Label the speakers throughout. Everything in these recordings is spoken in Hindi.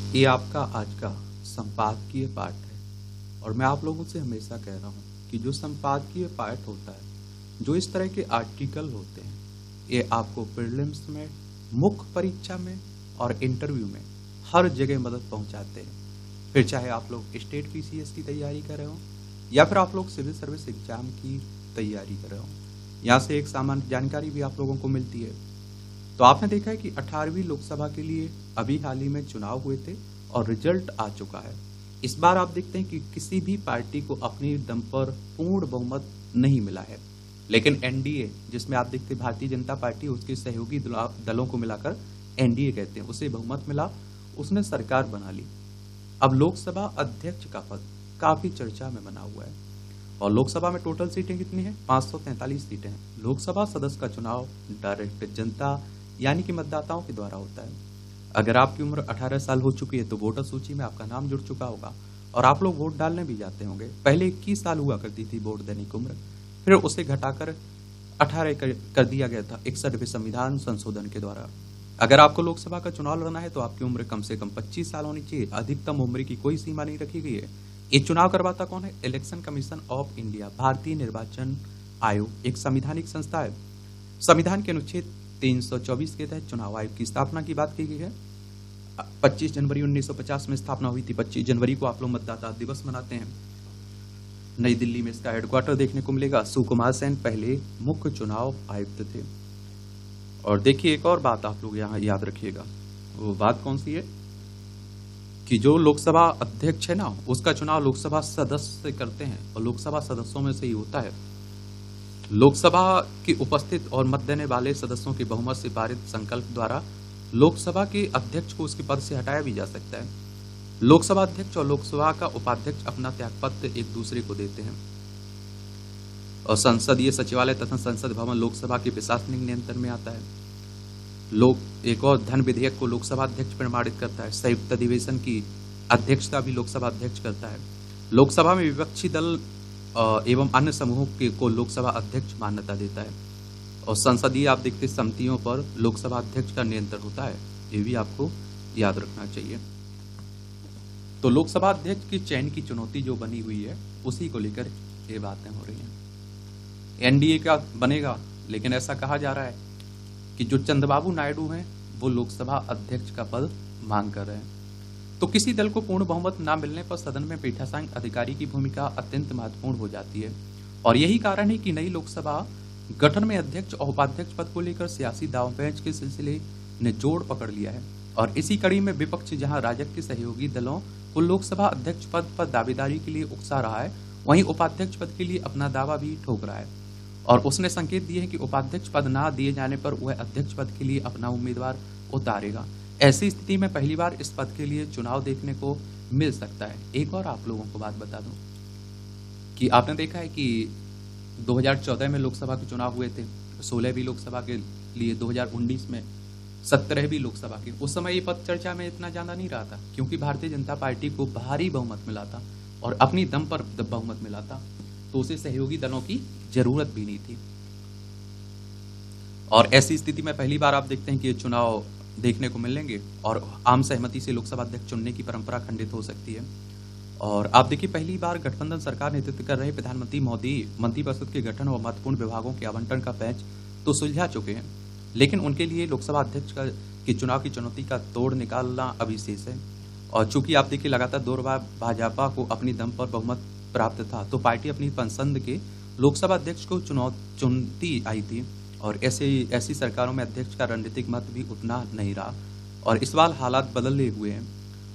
Speaker 1: ये आपका आज का संपादकीय पाठ है और मैं आप लोगों से हमेशा कह रहा हूँ कि जो संपादकीय पाठ होता है, जो इस तरह के आर्टिकल होते हैं, ये आपको प्रीलिम्स में, मुख्य परीक्षा में और इंटरव्यू में हर जगह मदद पहुंचाते हैं। फिर चाहे आप लोग स्टेट पीसीएस की तैयारी कर रहे हो या फिर आप लोग सिविल सर्विस एग्जाम की तैयारी कर रहे हो, यहाँ से एक सामान्य जानकारी भी आप लोगों को मिलती है। तो आपने देखा है कि 18वीं लोकसभा के लिए अभी हाल ही में चुनाव हुए थे और रिजल्ट आ चुका है। इस बार आप देखते हैं कि किसी भी पार्टी को अपनी दम पर पूर्ण बहुमत नहीं मिला है, लेकिन एनडीए, जिसमें आप देखते हैं भारतीय जनता पार्टी, उसके सहयोगी दलों को मिलाकर एनडीए कहते हैं, उसे बहुमत मिला, उसने सरकार बना ली। अब लोकसभा अध्यक्ष का पद काफी चर्चा में बना हुआ है और लोकसभा में टोटल सीटें कितनी हैं? 543 सीटें हैं। लोकसभा सदस्य का चुनाव डायरेक्ट जनता यानी कि मतदाताओं के द्वारा होता है। अगर आपकी उम्र 18 साल हो चुकी है तो वोटर सूची में आपका नाम जुड़ चुका होगा और आप लोग वोट डालने भी जाते होंगे। पहले 21 साल हुआ करती थी वोट देने की उम्र, फिर उसे घटाकर 18 कर दिया गया था 61वें संविधान संशोधन के द्वारा। अगर आपको लोकसभा का चुनाव लड़ना है तो आपकी उम्र कम से कम 25 साल होनी चाहिए। अधिकतम उम्र की कोई सीमा नहीं रखी गई है। ये चुनाव करवाता कौन है? इलेक्शन कमीशन ऑफ इंडिया, भारतीय निर्वाचन आयोग, एक संवैधानिक संस्था है। संविधान के अनुच्छेद 324 के तहत चुनाव आयोग की स्थापना की बात की गई है। 25 जनवरी 1950 में स्थापना हुई थी। 25 जनवरी को आप लोग मतदाता दिवस मनाते हैं। नई दिल्ली में इसका हेडक्वार्टर देखने को मिलेगा। सुकुमार सेन पहले मुख्य चुनाव आयुक्त थे। और देखिए, एक और बात आप लोग यहाँ याद रखिएगा। वो बात कौन सी है कि जो लोकसभा अध्यक्ष है ना, उसका चुनाव लोकसभा सदस्य करते हैं और लोकसभा सदस्यों में से ही होता है। लोकसभा की उपस्थित और मत देने वाले सदस्यों के बहुमत से पारित संकल्प द्वारा लोकसभा के अध्यक्ष को उसके पद से हटाया भी जा सकता है। लोकसभा अध्यक्ष और लोकसभा का उपाध्यक्ष अपना त्यागपत्र एक दूसरे को देते हैं और संसदीय सचिवालय तथा संसद भवन लोकसभा के प्रशासनिक नियंत्रण में आता है। एक और धन विधेयक को लोकसभा अध्यक्ष प्रमाणित करता है। संयुक्त अधिवेशन की अध्यक्षता भी लोकसभा अध्यक्ष करता है। लोकसभा में विपक्षी दल एवं अन्य समूहों को लोकसभा अध्यक्ष मान्यता देता है और संसदीय आप देखते समितियों पर लोकसभा अध्यक्ष का नियंत्रण होता है। ये भी आपको याद रखना चाहिए। तो लोकसभा अध्यक्ष की चयन की चुनौती जो बनी हुई है, उसी को लेकर ये बातें हो रही हैं। एनडीए का बनेगा, लेकिन ऐसा कहा जा रहा है कि जो चंद्रबाबू नायडू हैं वो लोकसभा अध्यक्ष का पद मांग कर रहे हैं। तो किसी दल को पूर्ण बहुमत न मिलने पर सदन में पीठासीन अधिकारी की भूमिका अत्यंत महत्वपूर्ण हो जाती है और यही कारण है कि नई लोकसभा गठन में अध्यक्ष और उपाध्यक्ष पद को लेकर सियासी दांवपेच के सिलसिले ने जोर पकड़ लिया है। और इसी कड़ी में विपक्ष जहां राजग के सहयोगी दलों को लोकसभा अध्यक्ष पद पर दावेदारी के लिए उकसा रहा है, वहीं उपाध्यक्ष पद के लिए अपना दावा भी ठोक रहा है और उसने संकेत दिए हैं कि उपाध्यक्ष पद न दिए जाने पर वह अध्यक्ष पद के लिए अपना उम्मीदवार उतारेगा। ऐसी स्थिति में पहली बार इस पद के लिए चुनाव देखने को मिल सकता है। एक और आप लोगों को बात बता दूं कि आपने देखा है कि 2014 में लोकसभा के चुनाव हुए थे, 16वीं लोकसभा के लिए 2019 में 17वीं लोकसभा के। उस समय ये पद चर्चा में इतना ज्यादा नहीं रहा था क्योंकि भारतीय जनता पार्टी को भारी बहुमत मिला था और अपनी दम पर बहुमत मिला था, तो उसे सहयोगी दलों की जरूरत भी नहीं थी। और ऐसी स्थिति में पहली बार आप देखते हैं कि ये चुनाव देखने को मिलेंगे और आम सहमति से लोकसभा अध्यक्ष चुनने की परंपरा खंडित हो सकती है। और आप देखिए, पहली बार गठबंधन सरकार नेतृत्व कर रहे प्रधानमंत्री मोदी मंत्रिपरिषद के गठन और महत्वपूर्ण विभागों के आवंटन का पैंच तो सुलझा चुके हैं, लेकिन उनके लिए लोकसभा अध्यक्ष के चुनाव की चुनौती का तोड़ निकालना अभी शेष है। और चूंकि आप देखिए लगातार 2 बार भाजपा को अपनी दम पर बहुमत प्राप्त था, तो पार्टी अपनी पसंद के लोकसभा अध्यक्ष को चुनती आई थी और ऐसी सरकारों में अध्यक्ष का रणनीतिक मत भी उतना नहीं रहा। और इस बार हालात बदले हुए हैं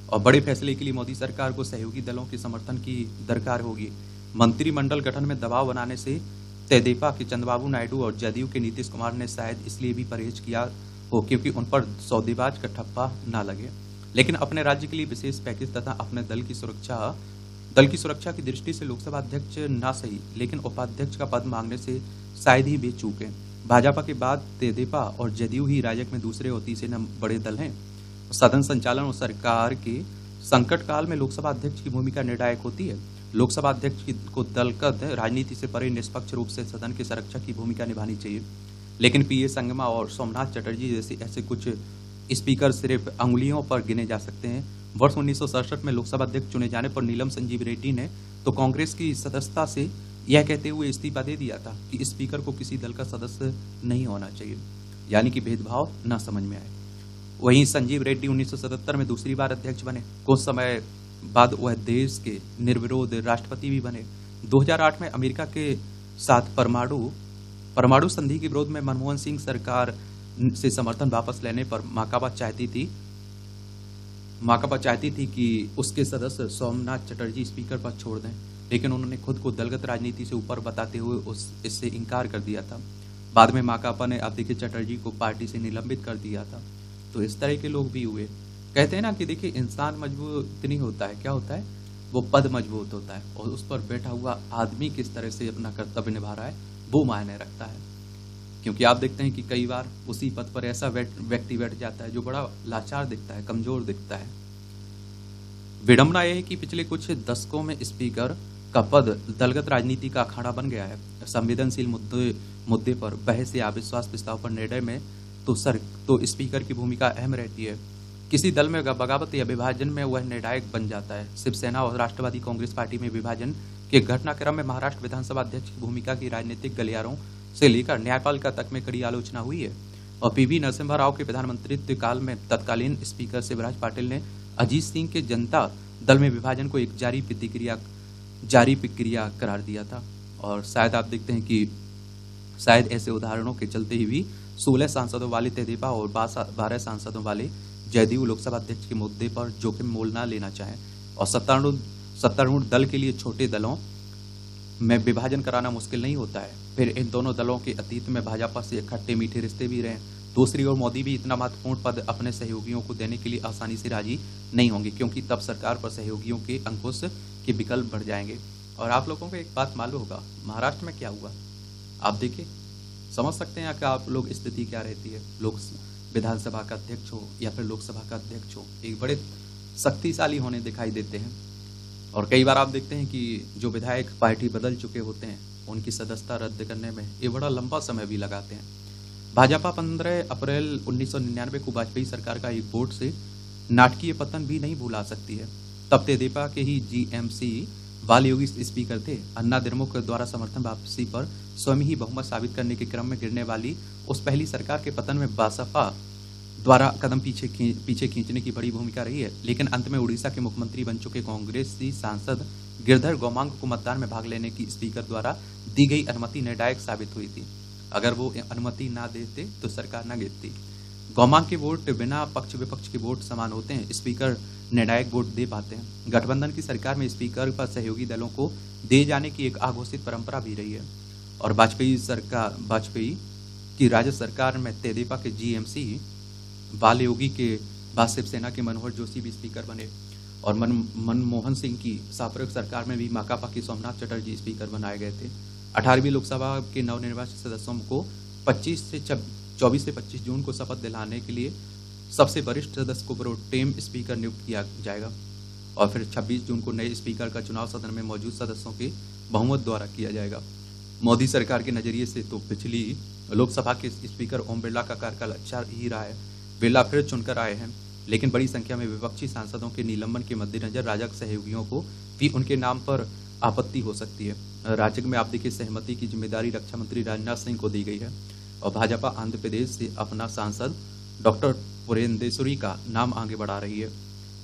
Speaker 1: और बड़े फैसले के लिए मोदी सरकार को सहयोगी दलों के समर्थन की दरकार होगी। मंत्रिमंडल गठन में दबाव बनाने से तेदेपा के चंद्रबाबू नायडू और जदयू के नीतीश कुमार ने शायद इसलिए भी परहेज किया हो क्योंकि उन पर सौदेबाज का ठप्पा न लगे, लेकिन अपने राज्य के लिए विशेष पैकेज तथा अपने दल की सुरक्षा की दृष्टि से लोकसभा अध्यक्ष न सही, लेकिन उपाध्यक्ष का पद मांगने से शायद ही वे चूके। भाजपा के बाद तेदेपा और जदयू ही राज्य में दूसरे और तीसरे बड़े दल हैं। सदन संचालन और सरकार के संकट काल में लोकसभा अध्यक्ष की भूमिका निर्णायक होती है। लोकसभा अध्यक्ष को दलगत राजनीति से परे निष्पक्ष रूप से सदन की सुरक्षा की भूमिका निभानी चाहिए, लेकिन पीए संगमा और सोमनाथ चटर्जी जैसे ऐसे कुछ स्पीकर सिर्फ अंगुलियों पर गिने जा सकते हैं वर्ष 1967 में लोकसभा अध्यक्ष चुने जाने पर नीलम संजीव रेड्डी ने तो कांग्रेस की सदस्यता से यह कहते हुए इस्तीफा दे दिया था कि स्पीकर को किसी दल का सदस्य नहीं होना चाहिए, यानी कि भेदभाव न समझ में आए। वहीं संजीव रेड्डी 1977 में दूसरी बार अध्यक्ष बने। कुछ समय बाद वह देश के निर्विरोध राष्ट्रपति भी बने। 2008 में अमेरिका के साथ परमाणु संधि के विरोध में मनमोहन सिंह सरकार से समर्थन वापस लेने पर माकपा चाहती थी कि उसके सदस्य सोमनाथ चटर्जी स्पीकर पद छोड़ दें, लेकिन उन्होंने खुद को दलगत राजनीति से ऊपर बताते हुए इससे इनकार कर दिया था। बाद में माकपा ने अब देखिए चटर्जी को पार्टी से निलंबित कर दिया था। तो इस तरह के लोग भी हुए। कहते हैं ना कि देखिए इंसान मजबूत नहीं होता है, क्या होता है, वो पद मजबूत होता है, और उस पर बैठा हुआ आदमी किस तरह से अपना कर्तव्य निभा रहा है वो मायने रखता है। क्योंकि आप देखते हैं कि कई बार उसी पद पर ऐसा व्यक्ति बैठ जाता है जो बड़ा लाचार दिखता है, कमजोर दिखता है। विडंबना यह है कि पिछले कुछ दशकों में स्पीकर का पद दलगत राजनीति का अखाड़ा बन गया है। संवेदनशील मुद्दे पर बहस या अविश्वास प्रस्ताव पर निर्णय में तो स्पीकर की भूमिका अहम रहती है। किसी दल में बगावत या विभाजन में वह निर्णायक बन जाता है। शिवसेना और राष्ट्रवादी कांग्रेस पार्टी में विभाजन के घटनाक्रम में महाराष्ट्र विधानसभा अध्यक्ष की भूमिका की राजनीतिक गलियारों से लेकर न्यायपालिका तक में कड़ी आलोचना हुई है। और पीवी नरसिम्हा राव के प्रधानमंत्रित्व काल में तत्कालीन स्पीकर शिवराज पाटिल ने अजीत सिंह के जनता दल में विभाजन को एक जारी प्रक्रिया करार दिया था। और शायद आप देखते हैं कि शायद ऐसे उदाहरणों के चलते ही भी 16 सांसदों वाले तेदेपा और 12 सांसदों वाले जदयू लोकसभा अध्यक्ष के मुद्दे पर जोखिम मोल न लेना चाहें। और सत्तारूढ़ दल के लिए छोटे दलों में विभाजन कराना मुश्किल नहीं होता है। फिर इन दोनों दलों के अतीत में भाजपा से खट्टे मीठे रिश्ते भी रहे। दूसरी ओर मोदी भी इतना महत्वपूर्ण पद अपने सहयोगियों को देने के लिए आसानी से राजी नहीं होंगे, क्योंकि तब सरकार पर सहयोगियों के अंकुश के विकल्प बढ़ जाएंगे। और आप लोगों को एक बात मालूम होगा महाराष्ट्र में क्या हुआ, आप देखिए, समझ सकते हैं कि आप लोग स्थिति क्या रहती है। लोग विधानसभा का अध्यक्ष हो या फिर लोकसभा का अध्यक्ष हो, एक बड़े शक्तिशाली होने दिखाई देते हैं। और कई बार आप देखते हैं कि जो विधायक पार्टी बदल चुके होते हैं उनकी सदस्यता रद्द करने में ये बड़ा लंबा समय भी लगाते हैं। भाजपा 15 अप्रैल 1999 को वाजपेयी सरकार का एक वोट से नाटकीय पतन भी नहीं भुला सकती है। तब तेदेपा के ही जीएमसी बालयोगी स्पीकर थे। अन्ना द्रमुक द्वारा समर्थन वापसी पर स्वयं ही बहुमत साबित करने के क्रम में गिरने वाली उस पहली सरकार के पतन में बसपा द्वारा कदम पीछे खींचने की बड़ी भूमिका रही है। लेकिन अंत में उड़ीसा के मुख्यमंत्री बन चुके कांग्रेसी सांसद गिरधर गौमांग को मतदान में भाग लेने की स्पीकर द्वारा दी गई अनुमति निर्णायक साबित हुई थी। अगर वो अनुमति ना देते तो सरकार न गिरती। गौमांग के वोट बिना पक्ष विपक्ष के वोट समान होते हैं, स्पीकर निर्णायक वोट दे पाते हैं। गठबंधन की सरकार में स्पीकर पर सहयोगी दलों को दे जाने की एक अघोषित परंपरा भी रही है। और वाजपेयी की राज्य सरकार में तेदेपा के जीएमसी बालयोगी के बाद शिवसेना के मनोहर जोशी भी स्पीकर बने। और मनमोहन सिंह की साम्प्रदायिक सरकार में भी माकपा के सोमनाथ चटर्जी स्पीकर बनाए गए थे। 18वीं लोकसभा के नवनिर्वाचित सदस्यों को 24 से 25 जून को शपथ दिलाने के लिए सबसे वरिष्ठ सदस्य को प्रोटेम स्पीकर नियुक्त किया जाएगा। और फिर 26 जून को नए स्पीकर का चुनाव सदन में मौजूद सदस्यों के बहुमत द्वारा किया जाएगा। मोदी सरकार के नजरिए से तो पिछली लोकसभा के स्पीकर ओम बिरला का कार्यकाल अच्छा ही रहा है। बिरला फिर चुनकर आए हैं, लेकिन बड़ी संख्या में विपक्षी सांसदों के निलंबन के मद्देनजर राजग सहयोगियों को भी उनके नाम पर आपत्ति हो सकती है। राजग में आप देखिए सहमति की जिम्मेदारी रक्षा मंत्री राजनाथ सिंह को दी गई है। और भाजपा आंध्र प्रदेश से अपना सांसद डॉक्टर पुरेंदेश्वरी का नाम आगे बढ़ा रही है।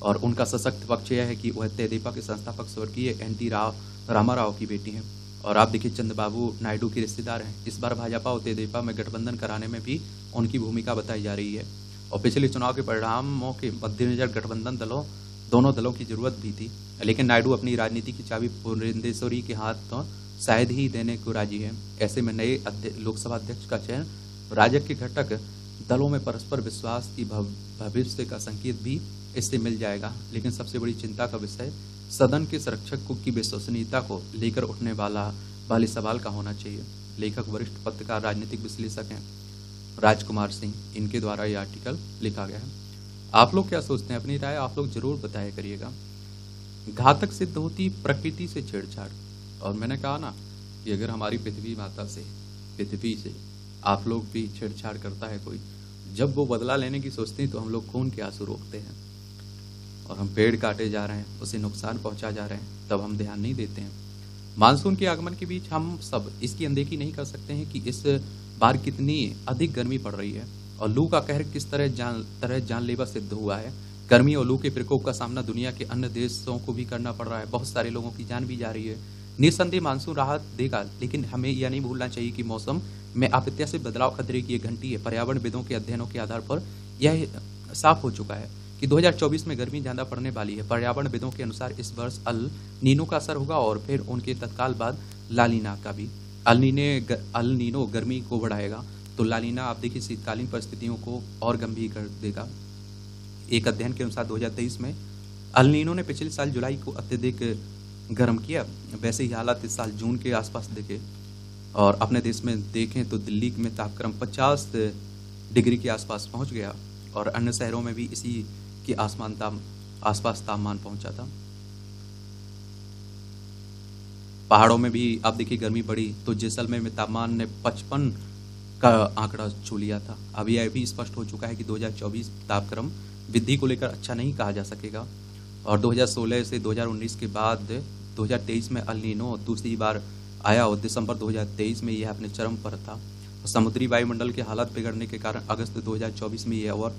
Speaker 1: और उनका सशक्त पक्ष यह है कि वह तेदेपा के संस्थापक स्वर्गीय एनटी रामाराव की बेटी हैं। और आप देखिए चंद्रबाबू नायडू के रिश्तेदार हैं। इस बार भाजपा और तेदेपा में गठबंधन कराने में भी उनकी भूमिका बताई जा रही है। और पिछले चुनाव के परिणामों के मद्देनजर गठबंधन दोनों दलों की जरूरत भी थी, लेकिन नायडू अपनी राजनीति की चाबी पुरेंदेश्वरी के हाथ तो शायद ही देने को राजी है। ऐसे में नए लोकसभा अध्यक्ष का चयन राजग के घटक दलों में परस्पर विश्वास की भविष्य का संकेत भी इससे मिल जाएगा। लेकिन सबसे बड़ी चिंता का विषय सदन के संरक्षक की विश्वसनीयता को लेकर उठने वाले सवाल का होना चाहिए। लेखक वरिष्ठ पत्रकार राजनीतिक विश्लेषक हैं राजकुमार सिंह, इनके द्वारा ये आर्टिकल लिखा गया है। आप लोग क्या सोचते हैं, अपनी राय आप लोग जरूर बताया करिएगा। घातक सिद्ध होती प्रकृति से छेड़छाड़। और मैंने कहा ना कि अगर हमारी पृथ्वी माता से आप लोग भी छेड़छाड़ करता है कोई, जब वो बदला लेने की सोचते हैं तो हम लोग खून के आंसू रोकते हैं। और हम पेड़ काटे जा रहे हैं, उसे नुकसान पहुंचा जा रहे हैं, तब हम ध्यान नहीं देते हैं। मानसून के आगमन के बीच हम सब इसकी अनदेखी नहीं कर सकते हैं कि इस बार कितनी अधिक गर्मी पड़ रही है और लू का कहर किस तरह जानलेवा सिद्ध हुआ है। गर्मी और लू के प्रकोप का सामना दुनिया के अन्य देशों को भी करना पड़ रहा है, बहुत सारे लोगों की जान भी जा रही है। निस्संदेह मानसून राहत देगा, लेकिन हमें यह नहीं भूलना चाहिए कि मौसम में अप्रत्याशित बदलाव खतरे की एक घंटी है। पर्यावरणविदों के अध्ययनों के आधार पर यह साफ हो चुका है कि 2024 में गर्मी ज्यादा पड़ने वाली है। पर्यावरणविदों के अनुसार इस वर्ष अल नीनो का असर होगा और फिर उनके तत्काल बाद लालीना का भी। अल नीनो गर्मी को बढ़ाएगा तो लालीना आप देखिए शीतकालीन परिस्थितियों को और गंभीर कर देगा। एक अध्ययन के अनुसार 2023 में अल नीनो ने पिछले साल जुलाई को अत्यधिक गर्म किया। वैसे ही हालात इस साल जून के आसपास दिखे और अपने देश में देखें तो दिल्ली में तापक्रम 50 डिग्री के आसपास पहुंच गया और अन्य शहरों में भी इसी के आसपास तापमान पहुंचा था। पहाड़ों में भी आप देखिए गर्मी बढ़ी तो जैसलमेर में तापमान ने 55 का आंकड़ा छू लिया था। अब यह भी स्पष्ट हो चुका है कि 2024 तापक्रम वृद्धि को लेकर अच्छा नहीं कहा जा सकेगा और 2016 से 2019 के बाद 2023 में अल नीनो दूसरी बार आया और दिसंबर 2023 में यह अपने चरम पर था। समुद्री वायुमंडल के हालात बिगड़ने के कारण अगस्त 2024 में यह और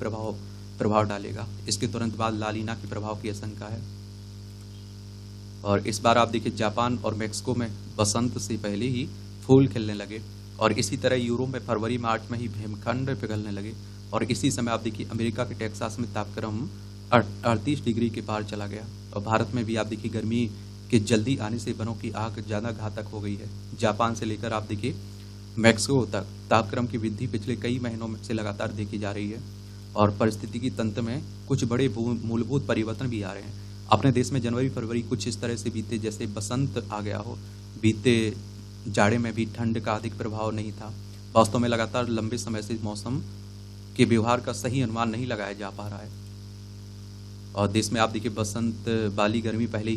Speaker 1: प्रभाव डालेगा। इसके तुरंत बाद लालीना के प्रभाव की आशंका है और इस बार आप देखिए जापान और मेक्सिको में बसंत से पहले ही फूल खिलने लगे और इसी तरह यूरोप में फरवरी मार्च में ही हिमखंड पिघलने लगे और इसी समय आप देखिए अमेरिका के टेक्सास में तापक्रम 38 डिग्री के पार चला गया और भारत में भी आप देखिए गर्मी के जल्दी आने से वनों की आग ज़्यादा घातक हो गई है। जापान से लेकर आप देखिए मैक्सिको तक तापक्रम की वृद्धि पिछले कई महीनों से लगातार देखी जा रही है और पारिस्थितिकी तंत्र में कुछ बड़े मूलभूत परिवर्तन भी आ रहे हैं। अपने देश में जनवरी फरवरी कुछ इस तरह से बीते जैसे बसंत आ गया हो। बीते जाड़े में भी ठंड का अधिक प्रभाव नहीं था। वास्तव में लगातार लंबे समय से मौसम के व्यवहार का सही अनुमान नहीं लगाया जा पा रहा है और देश में आप देखिए बसंत वाली गर्मी पहले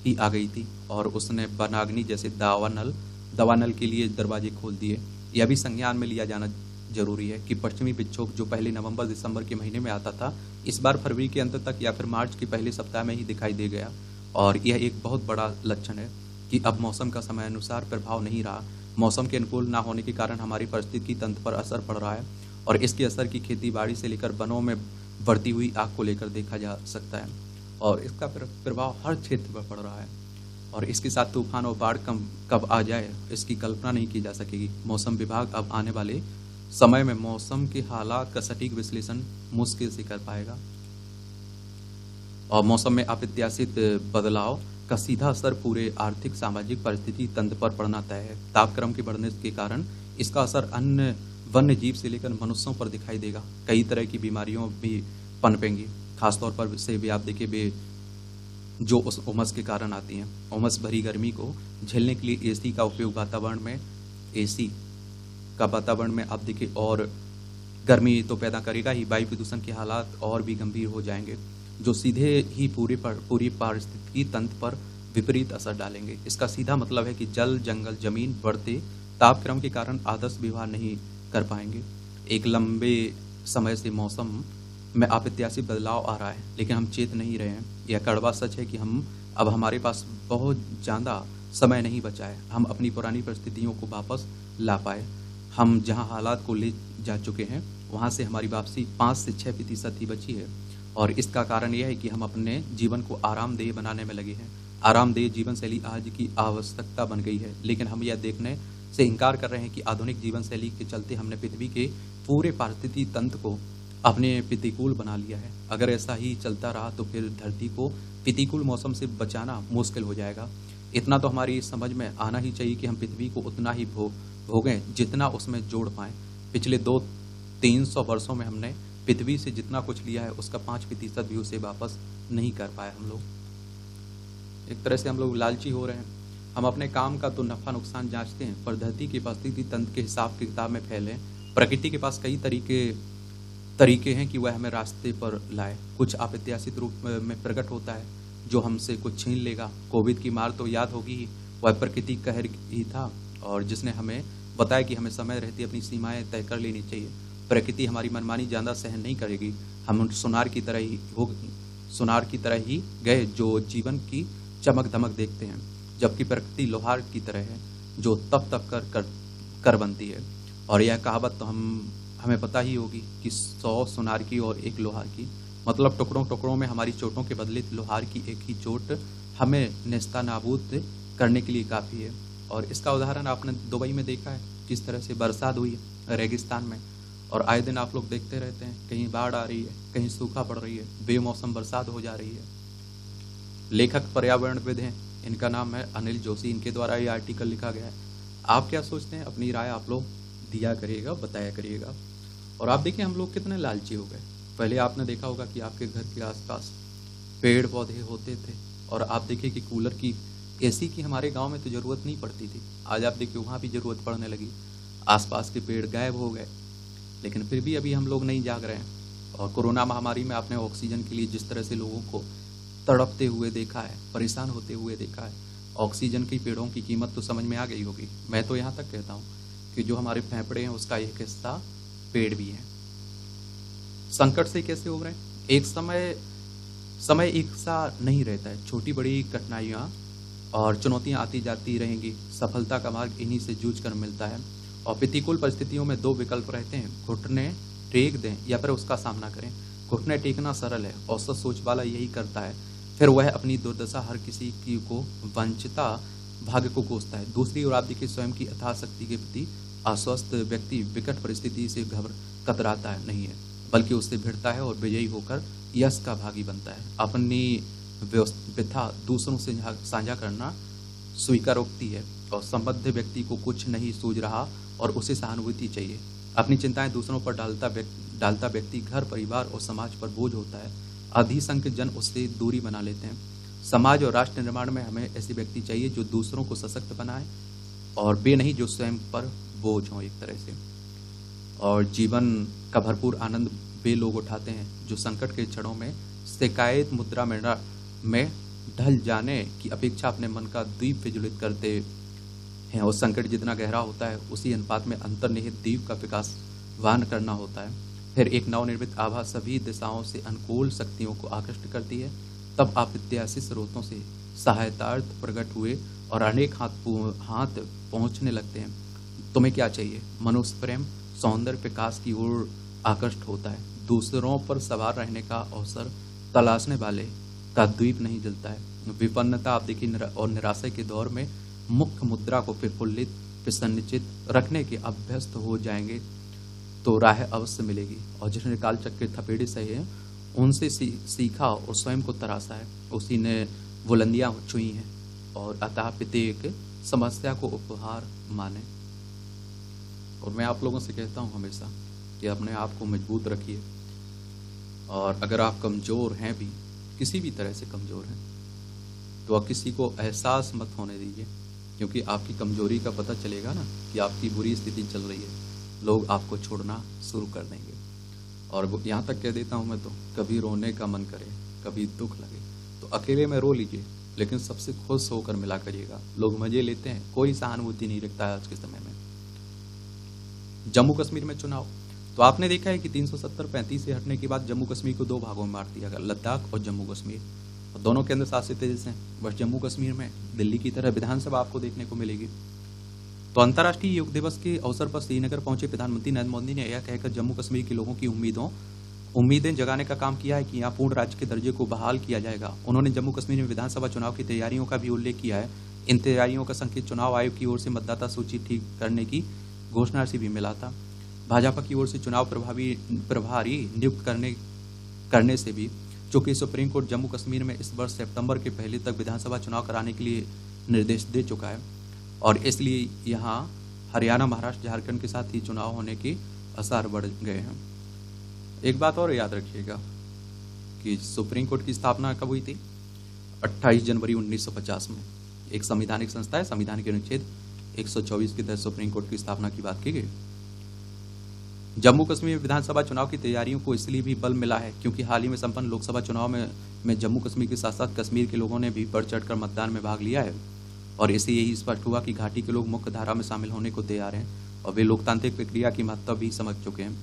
Speaker 1: ही आ गई थी और उसने वनाग्नि जैसे दावानल के लिए दरवाजे खोल दिए। यह भी संज्ञान में लिया जाना जरूरी है कि पश्चिमी विक्षोभ जो पहले नवंबर दिसंबर के महीने में आता था इस बार फरवरी के अंत तक या फिर मार्च के पहले सप्ताह में ही दिखाई दे गया और यह एक बहुत बड़ा लक्षण है कि अब मौसम का समय अनुसार प्रभाव नहीं रहा। मौसम के अनुकूल ना होने के कारण हमारी पारिस्थितिकी तंत्र पर असर पड़ रहा है और इसके असर की खेती बाड़ी से लेकर वनों में बढ़ती हुई आग को लेकर देखा जा सकता है और इसका प्रभाव हर क्षेत्र पर पड़ रहा है और इसके साथ तूफान और बाढ़ कब आ जाए इसकी कल्पना नहीं की जा सकेगी। मौसम विभाग अब आने वाले समय में मौसम के हालात का सटीक विश्लेषण मुश्किल से कर पाएगा और मौसम में अप्रत्याशित बदलाव का सीधा असर पूरे आर्थिक सामाजिक परिस्थिति तंत्र पर पड़ना तय है। तापक्रम के बढ़ने के कारण इसका असर अन्य वन्य जीव से लेकर मनुष्यों पर दिखाई देगा। कई तरह की बीमारियों भी पनपेंगी, खासतौर पर से भी आप देखिए जो उस उमस के कारण आती हैं। उमस भरी गर्मी को झेलने के लिए एसी का उपयोग वातावरण में आप देखिए और गर्मी तो पैदा करेगा ही, वायु प्रदूषण के हालात और भी गंभीर हो जाएंगे जो सीधे ही पूरी पारिस्थितिकी तंत्र पर विपरीत असर डालेंगे। इसका सीधा मतलब है कि जल जंगल जमीन बढ़ते तापक्रम के कारण आदर्श व्यवहार नहीं कर पाएंगे। एक लंबे समय से मौसम में अप्रत्याशित बदलाव आ रहा है लेकिन हम चेत नहीं रहे हैं। यह कड़वा सच है कि अब हमारे पास बहुत ज़्यादा समय नहीं बचा है हम अपनी पुरानी परिस्थितियों को वापस ला पाए। हम जहां हालात को ले जा चुके हैं वहां से हमारी वापसी 5 से 6% ही बची है और इसका कारण यह है कि हम अपने जीवन को आरामदेह बनाने में लगे हैं। आरामदेह जीवन शैली आज की आवश्यकता बन गई है लेकिन हम यह देखने से इनकार कर रहे हैं कि आधुनिक जीवन शैली के चलते हमने पृथ्वी के पूरे पारिस्थितिकी तंत्र को अपने प्रतिकूल बना लिया है। अगर ऐसा ही चलता रहा तो फिर धरती को प्रतिकूल मौसम से बचाना मुश्किल हो जाएगा। इतना तो हमारी समझ में आना ही चाहिए कि हम पृथ्वी को उतना ही भोगें जितना उसमें जोड़ पाएं। पिछले 200-300 वर्षों में हमने पृथ्वी से जितना कुछ लिया है उसका 5% भी उसे वापस नहीं कर पाए। हम लोग एक तरह से हम लोग लालची हो रहे हैं। हम अपने काम का तो नफा नुकसान जांचते हैं पर धरती के पारिस्थितिकी तंत्र के हिसाब किताब में फैले। प्रकृति के पास कई तरीके हैं कि वह हमें रास्ते पर लाए। कुछ अप्रत्याशित रूप में प्रकट होता है जो हमसे कुछ छीन लेगा। कोविड की मार तो याद होगी ही, वह प्रकृति कहर ही था और जिसने हमें बताया कि हमें समय रहते अपनी सीमाएं तय कर लेनी चाहिए। प्रकृति हमारी मनमानी ज़्यादा सहन नहीं करेगी। हम सुनार की तरह सुनार की तरह ही गए जो जीवन की चमक धमक देखते हैं, जबकि प्रकृति लोहार की तरह है जो तप तप कर बनती है। और यह कहावत तो हमें पता ही होगी कि 100 सुनार की और 1 लोहार की, मतलब टुकड़ों टुकड़ों में हमारी चोटों के बदले लोहार की एक ही चोट हमें नेस्तानाबूद करने के लिए काफ़ी है। और इसका उदाहरण आपने दुबई में देखा है, किस तरह से बरसात हुई है रेगिस्तान में, और आए दिन आप लोग देखते रहते हैं, कहीं बाढ़ आ रही है, कहीं सूखा पड़ रही है, बेमौसम बरसात हो जा रही है। लेखक पर्यावरणविद हैं, इनका नाम है अनिल जोशी, इनके द्वारा ये आर्टिकल लिखा गया है। आप क्या सोचते हैं? अपनी राय आप लोग दिया करिएगा, बताया करिएगा। और आप देखिए हम लोग कितने लालची हो गए। पहले आपने देखा होगा कि आपके घर के आसपास पेड़ पौधे होते थे, और आप देखिए कि कूलर की, एसी की हमारे गांव में तो ज़रूरत नहीं पड़ती थी। आज आप देखिए वहाँ भी ज़रूरत पड़ने लगी, आसपास के पेड़ गायब हो गए। लेकिन फिर भी अभी हम लोग नहीं जाग रहे हैं। और कोरोना महामारी में आपने ऑक्सीजन के लिए जिस तरह से लोगों को तड़पते हुए देखा है, परेशान होते हुए देखा है, ऑक्सीजन की पेड़ों की कीमत तो समझ में आ गई होगी। मैं तो यहाँ तक कहता हूँ कि जो हमारे फेफड़े हैं उसका एक हिस्सा पेड़ भी है। संकट से कैसे उभरें? एक समय एक सा नहीं रहता है। छोटी बड़ी कठिनाइयाँ और चुनौतियाँ आती जाती रहेंगी। सफलता का मार्ग इन्हीं से जूझ कर मिलता है। और प्रतिकूल परिस्थितियों में 2 विकल्प रहते हैं, घुटने टेक दें या फिर उसका सामना करें। घुटने टेकना सरल है, औसत सोच वाला यही करता है। फिर वह अपनी दुर्दशा हर किसी की को वंचिता भाग्य को कोसता है। दूसरी ओर आप देखिए, स्वयं की अथाह शक्ति के प्रति आश्वस्त व्यक्ति विकट परिस्थिति से कतराता नहीं है, बल्कि उससे भिड़ता है और विजयी होकर यश का भागी बनता है। अपनी व्यथा दूसरों से साझा करना स्वीकारोक्ति है। और संबद्ध व्यक्ति को कुछ नहीं सूझ रहा और उसे सहानुभूति चाहिए। अपनी चिंताएं दूसरों पर डालता व्यक्ति घर, परिवार और समाज पर बोझ होता है। अधिसंख्यक जन उससे दूरी बना लेते हैं। समाज और राष्ट्र निर्माण में हमें ऐसे व्यक्ति चाहिए जो दूसरों को सशक्त बनाए, और वे नहीं जो स्वयं पर बोझ हों एक तरह से। और जीवन का भरपूर आनंद वे लोग उठाते हैं जो संकट के क्षणों में शिकायत मुद्रा में ढल जाने की अपेक्षा अपने मन का दीप विज्वलित करते हैं। और संकट जितना गहरा होता है उसी अनुपात में अंतर्निहित दीप का विकासवान करना होता है। फिर एक नवनिर्मित आभा सभी दिशाओं से अनुकूल शक्तियों को आकृष्ट करती है। तब अप्रत्याशित स्रोतों से सहायतार्थ प्रकट हुए और अनेक हाथ पहुंचने लगते हैं। तुम्हें क्या चाहिए? मनुष्य प्रेम सौंदर्य विकास की ओर आकृष्ट होता है। दूसरों पर सवार रहने का अवसर तलाशने वाले का द्वीप नहीं जलता है। विपन्नता आप देखिए और निराशा के दौर में मुख्य मुद्रा को प्रफुल्लित प्रसन्नचित रखने के अभ्यस्त हो जाएंगे तो राह अवश्य मिलेगी। और जिसने कालचक्र थपेड़े सहे हैं उनसे सीखा और स्वयं को तराशा है, उसी ने बुलंदियां छुई हैं। और अतः प्रत्येक समस्या को उपहार माने। और मैं आप लोगों से कहता हूँ हमेशा कि अपने आप को मजबूत रखिए। और अगर आप कमज़ोर हैं भी, किसी भी तरह से कमज़ोर हैं, तो आप किसी को एहसास मत होने दीजिए, क्योंकि आपकी कमज़ोरी का पता चलेगा ना कि आपकी बुरी स्थिति चल रही है, लोग आपको छोड़ना शुरू कर देंगे। और यहाँ तक कह देता हूँ मैं तो, कभी रोने का मन करे, कभी दुख लगे तो अकेले में रो लीजिए, लेकिन सबसे खुश होकर मिला करिएगा। लोग मज़े लेते हैं, कोई सहानुभूति नहीं रखता है आज के समय में। जम्मू कश्मीर में चुनाव, तो आपने देखा है कि 370-35 से हटने के बाद जम्मू कश्मीर को 2 भागों में बांट दिया गया, लद्दाख और जम्मू कश्मीर। और दोनों केंद्र शासित प्रदेश हैं। बस जम्मू कश्मीर में दिल्ली की तरह विधानसभा आपको देखने को मिलेगी। तो अंतर्राष्ट्रीय योग दिवस के अवसर पर श्रीनगर पहुंचे प्रधानमंत्री नरेंद्र मोदी ने यह कहकर जम्मू कश्मीर के लोगों की उम्मीदें जगाने का काम किया है कि यहाँ पूर्ण राज्य के दर्जे को बहाल किया जाएगा। उन्होंने जम्मू कश्मीर में विधानसभा चुनाव की तैयारियों का भी उल्लेख किया है। इन तैयारियों का संकेत चुनाव आयोग की ओर से मतदाता सूची ठीक करने की घोषणा से भी मिला था। भाजपा की ओर से चुनाव प्रभारी नियुक्त करने से भी, चूंकि सुप्रीम कोर्ट जम्मू कश्मीर में इस वर्ष सितंबर के पहले तक विधानसभा चुनाव कराने के लिए निर्देश दे चुका है, और इसलिए यहाँ हरियाणा, महाराष्ट्र, झारखंड के साथ ही चुनाव होने के आसार बढ़ गए हैं। एक बात और याद रखिएगा कि सुप्रीम कोर्ट की स्थापना कब हुई थी? 28 जनवरी 1950 में। एक संवैधानिक संस्था है, संविधान के अनुच्छेद 124 के तहत सुप्रीम कोर्ट की स्थापना की बात की गई। जम्मू कश्मीर विधानसभा चुनाव की तैयारियों को इसलिए भी बल मिला है क्योंकि हाल ही में संपन्न लोकसभा चुनाव में जम्मू कश्मीर के साथ साथ कश्मीर के लोगों ने भी बढ़ चढ़कर मतदान में भाग लिया है। और इससे यही स्पष्ट हुआ कि घाटी के लोग मुख्य धारा में शामिल होने को तैयार हैं और वे लोकतांत्रिक प्रक्रिया की महत्ता भी समझ चुके हैं।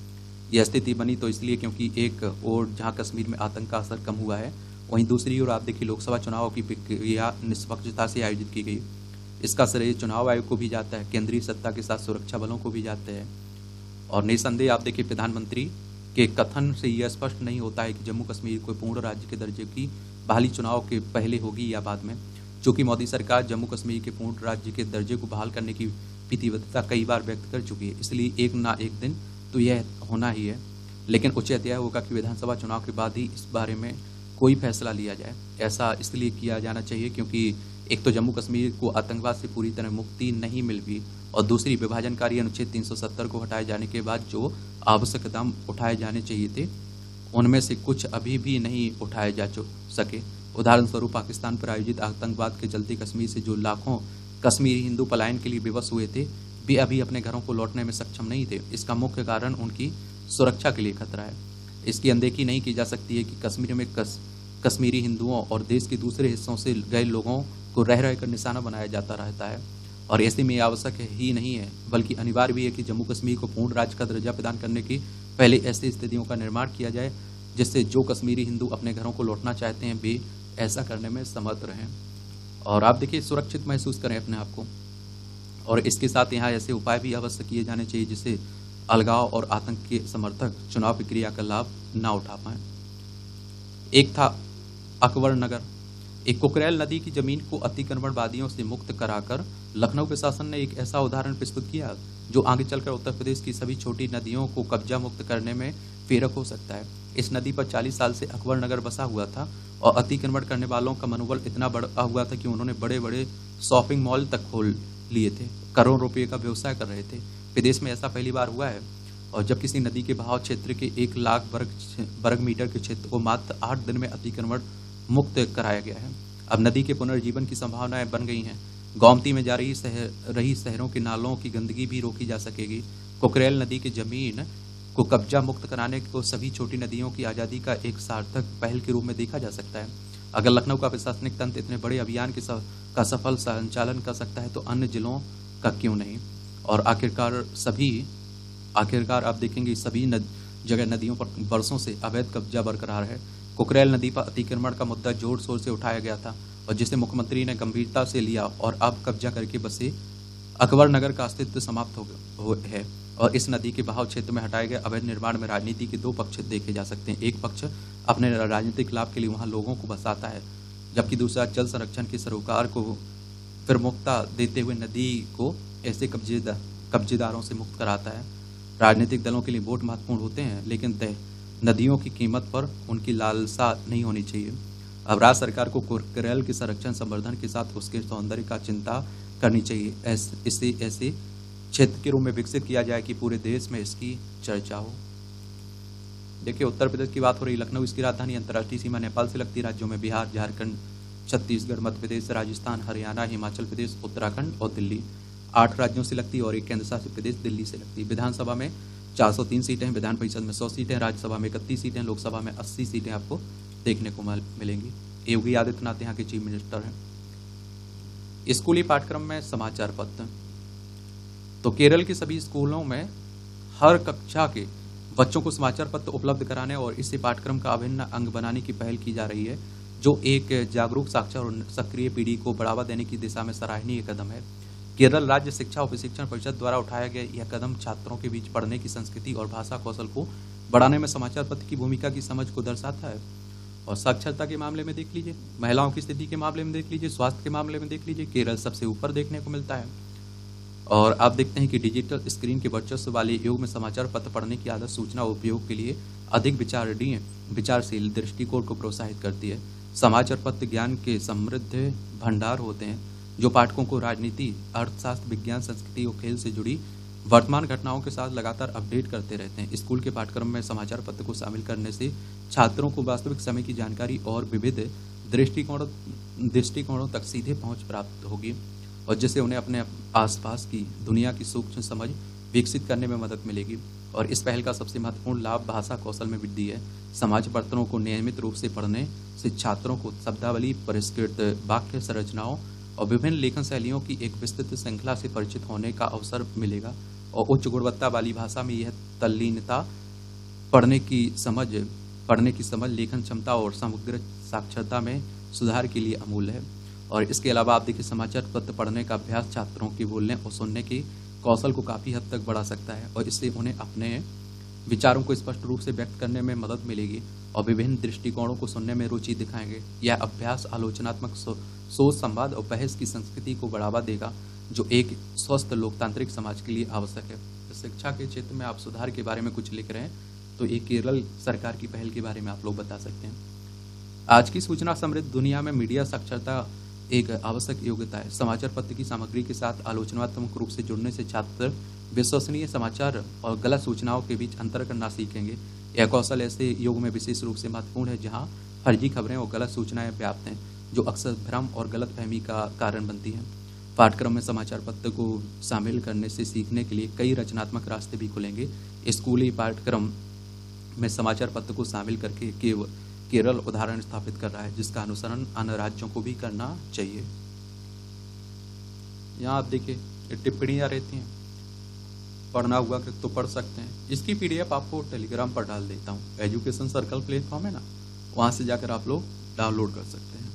Speaker 1: यह स्थिति बनी तो इसलिए क्योंकि एक और जहां कश्मीर में आतंक का असर कम हुआ है, वहीं दूसरी ओर आप देखिए लोकसभा चुनाव की प्रक्रिया निष्पक्षता से आयोजित की गई। इसका श्रेय चुनाव आयोग को भी जाता है, केंद्रीय सत्ता के साथ सुरक्षा बलों को भी जाते हैं। और निसंदेह आप देखिए प्रधानमंत्री के कथन से यह स्पष्ट नहीं होता है कि जम्मू कश्मीर को पूर्ण राज्य के दर्जे की बहाली चुनाव के पहले होगी या बाद में। चूंकि मोदी सरकार जम्मू कश्मीर के पूर्ण राज्य के दर्जे को बहाल करने की प्रतिबद्धता कई बार व्यक्त कर चुकी है, इसलिए एक ना एक दिन तो यह होना ही है। लेकिन उचित यह होगा कि विधानसभा चुनाव के बाद ही इस बारे में कोई फैसला लिया जाए। ऐसा इसलिए किया जाना चाहिए क्योंकि एक तो जम्मू कश्मीर को आतंकवाद से पूरी तरह मुक्ति नहीं मिल गई, और दूसरी विभाजनकारी अनुच्छेद 370 को हटाए जाने के बाद जो आवश्यक कदम उठाए जाने चाहिए थे उनमें से कुछ अभी भी नहीं उठाए जा सके। उदाहरण स्वरूप पाकिस्तान पर आयोजित आतंकवाद के चलते कश्मीर से जो लाखों कश्मीरी हिंदू पलायन के लिए विवश हुए थे वे अभी अपने घरों को लौटने में सक्षम नहीं थे। इसका मुख्य कारण उनकी सुरक्षा के लिए खतरा है। इसकी अनदेखी नहीं की जा सकती है कि कश्मीर में कश्मीरी हिंदुओं और देश के दूसरे हिस्सों से गए लोगों को रह रहकर निशाना बनाया जाता रहता है, और ऐसे में आवश्यक ही नहीं है बल्कि अनिवार्य भी है कि जम्मू कश्मीर को पूर्ण राज्य का दर्जा प्रदान करने की पहले ऐसी स्थितियों का निर्माण किया जाए जिससे जो कश्मीरी हिंदू अपने घरों को लौटना चाहते हैं वे ऐसा करने में समर्थ रहें और आप देखिए सुरक्षित महसूस करें अपने आप को। और इसके साथ यहाँ ऐसे उपाय भी अवश्य किए जाने चाहिए जिससे अलगाव और आतंक के समर्थक चुनाव प्रक्रिया का लाभ ना उठा पाए। एक था अकबर नगर। एक कुकरेल नदी की जमीन को अतिक्रमणवादियों से मुक्त कराकर लखनऊ प्रशासन ने एक ऐसा उदाहरण प्रस्तुत किया जो आगे चलकर उत्तर प्रदेश की सभी छोटी नदियों को कब्जा मुक्त करने में प्रेरक हो सकता है। इस नदी पर 40 साल से अकबर नगर बसा हुआ था और अतिक्रमण करने वालों का मनोबल इतना बढ़ा हुआ था कि उन्होंने बड़े बड़े शॉपिंग मॉल तक खोल लिए थे, करोड़ रुपये का व्यवसाय कर रहे थे। प्रदेश में ऐसा पहली बार हुआ है और जब किसी नदी के बहाव क्षेत्र के 1 लाख वर्ग मीटर के क्षेत्र को मात्र 8 दिन में अतिक्रमण मुक्त कराया गया है। अब नदी के पुनर्जीवन की संभावनाएं बन गई हैं। गोमती में जा रही शहरों के नालों की गंदगी भी रोकी जा सकेगी। कुकरेल नदी की जमीन को कब्जा मुक्त कराने को सभी छोटी नदियों की आज़ादी का एक सार्थक पहल के रूप में देखा जा सकता है। अगर लखनऊ का प्रशासनिक तंत्र इतने बड़े अभियान का सफल संचालन कर सकता है तो अन्य जिलों का क्यों नहीं। और आखिरकार आप देखेंगे सभी जगह नदियों पर बरसों से अवैध कब्जा बरकरार है। कुकरेल नदी पर अतिक्रमण का मुद्दा जोर शोर से उठाया गया था और जिसे मुख्यमंत्री ने गंभीरता से लिया और अब कब्जा करके बसे अकबर नगर का अस्तित्व समाप्त है। और इस नदी के बहाव क्षेत्र में हटाए गए अवैध निर्माण में राजनीति के 2 पक्ष देखे जा सकते हैं। एक पक्ष अपने राजनीतिक लाभ के लिए वहां लोगों को बसाता है, जबकि दूसरा जल संरक्षण के सरोकार को फिर मुक्ता देते हुए नदी को ऐसे कब्जेदारों से मुक्त कराता है। राजनीतिक दलों के लिए वोट महत्वपूर्ण होते हैं लेकिन नदियों की कीमत पर उनकी लालसा नहीं होनी चाहिए। अब राज्य सरकार को कुकरेल के संरक्षण संवर्धन के साथ उसके सौंदर्य का चिंता करनी चाहिए। इसे ऐसे क्षेत्र के रूप में विकसित किया जाए कि पूरे देश में इसकी चर्चा हो। देखिए उत्तर प्रदेश की बात हो रही। लखनऊ इसकी राजधानी। अंतर्राष्ट्रीय सीमा नेपाल से लगती राज्यों में बिहार, झारखंड, छत्तीसगढ़, मध्य प्रदेश, राजस्थान, हरियाणा, हिमाचल प्रदेश, उत्तराखंड और दिल्ली 8 राज्यों से लगती और एक केंद्र शासित प्रदेश दिल्ली से लगती। विधानसभा में 403 सीटें, विधान परिषद में 100 सीटें, राज्यसभा में 31 सीटें, लोकसभा में 80 सीटें आपको देखने को मिलेंगी। योगी आदित्यनाथ यहाँ के चीफ मिनिस्टर हैं। स्कूली पाठ्यक्रम में समाचार पत्र। तो केरल के सभी स्कूलों में हर कक्षा के बच्चों को समाचार पत्र उपलब्ध कराने और इसे पाठ्यक्रम का अभिन्न अंग बनाने की पहल की जा रही है, जो एक जागरूक, साक्षर और सक्रिय पीढ़ी को बढ़ावा देने की दिशा में सराहनीय कदम है। केरल राज्य शिक्षा और प्रशिक्षण परिषद द्वारा उठाया गया यह कदम छात्रों के बीच पढ़ने की संस्कृति और भाषा कौशल को बढ़ाने में समाचार पत्र की भूमिका की समझ को दर्शाता है। और साक्षरता के मामले में देख लीजिए, महिलाओं की स्थिति के मामले में देख लीजिए, स्वास्थ्य के मामले में देख लीजिए, केरल सबसे ऊपर देखने को मिलता है। और आप देखते हैं कि डिजिटल स्क्रीन के वर्चस्व वाले युग में समाचार पत्र पढ़ने की आदत सूचना उपयोग के लिए अधिक विचारशील दृष्टिकोण को प्रोत्साहित करती है। समाचार पत्र ज्ञान के समृद्ध भंडार होते हैं जो पाठकों को राजनीति, अर्थशास्त्र, विज्ञान, संस्कृति और खेल से जुड़ी वर्तमान घटनाओं के साथ लगातार अपडेट करते रहते हैं। स्कूल के पाठ्यक्रम में समाचार पत्र को शामिल करने से छात्रों को वास्तविक समय की जानकारी और विविध दृष्टिकोणों तक सीधे पहुंच प्राप्त होगी और जिससे उन्हें अपने आसपास की दुनिया की सूक्ष्म समझ विकसित करने में मदद मिलेगी। और इस पहल का सबसे महत्वपूर्ण लाभ भाषा कौशल में वृद्धि है। समाचार पत्रों को नियमित रूप से पढ़ने से छात्रों को शब्दावली, परिष्कृत वाक्य संरचनाओं और विभिन्न लेखन शैलियों की एक विस्तृत श्रृंखला से परिचित होने का अवसर मिलेगा और उच्च गुणवत्ता वाली भाषा में यह तल्लीनता पढ़ने की समझ, लेखन क्षमता और समग्र साक्षरता में सुधार के लिए अमूल्य है। और इसके अलावा आप देखिए समाचार पत्र पढ़ने का अभ्यास छात्रों की बोलने और सुनने की कौशल को काफ़ी हद तक बढ़ा सकता है और इससे उन्हें अपने विचारों को स्पष्ट रूप से व्यक्त करने में मदद मिलेगी और विभिन्न दृष्टिकोणों को सुनने में रुचि दिखाएंगे। यह अभ्यास आलोचनात्मक सोच, संवाद और बहस की संस्कृति को बढ़ावा देगा, जो एक स्वस्थ लोकतांत्रिक समाज के लिए आवश्यक है। तो शिक्षा के क्षेत्र में आप सुधार के बारे में कुछ लिख रहे हैं, तो एक केरल सरकार की पहल के बारे में आप लोग बता सकते हैं। आज की सूचना समृद्ध दुनिया में मीडिया साक्षरता एक आवश्यक योग्यता है। समाचार पत्र की सामग्री के साथ आलोचनात्मक रूप से जुड़ने से छात्र विश्वसनीय समाचार और गलत सूचनाओं के बीच अंतर करना सीखेंगे। यह कौशल ऐसे युग में विशेष रूप से महत्वपूर्ण है जहां फर्जी खबरें और गलत सूचनाएं व्याप्त हैं, जो अक्सर भ्रम और गलतफहमी का कारण बनती हैं। पाठ्यक्रम में समाचार पत्र को शामिल करने से सीखने के लिए कई रचनात्मक रास्ते भी खुलेंगे। स्कूली पाठ्यक्रम में समाचार पत्र को शामिल करके केरल उदाहरण स्थापित कर रहा है, जिसका अनुसरण अन्य राज्यों को भी करना चाहिए। यहाँ आप देखिए टिप्पणियाँ रहती हैं, पढ़ना हुआ तो पढ़ सकते हैं। इसकी पीडीएफ आपको टेलीग्राम पर डाल देता हूँ, एजुकेशन सर्कल प्लेटफॉर्म है ना, वहाँ से जाकर आप लोग डाउनलोड कर सकते हैं।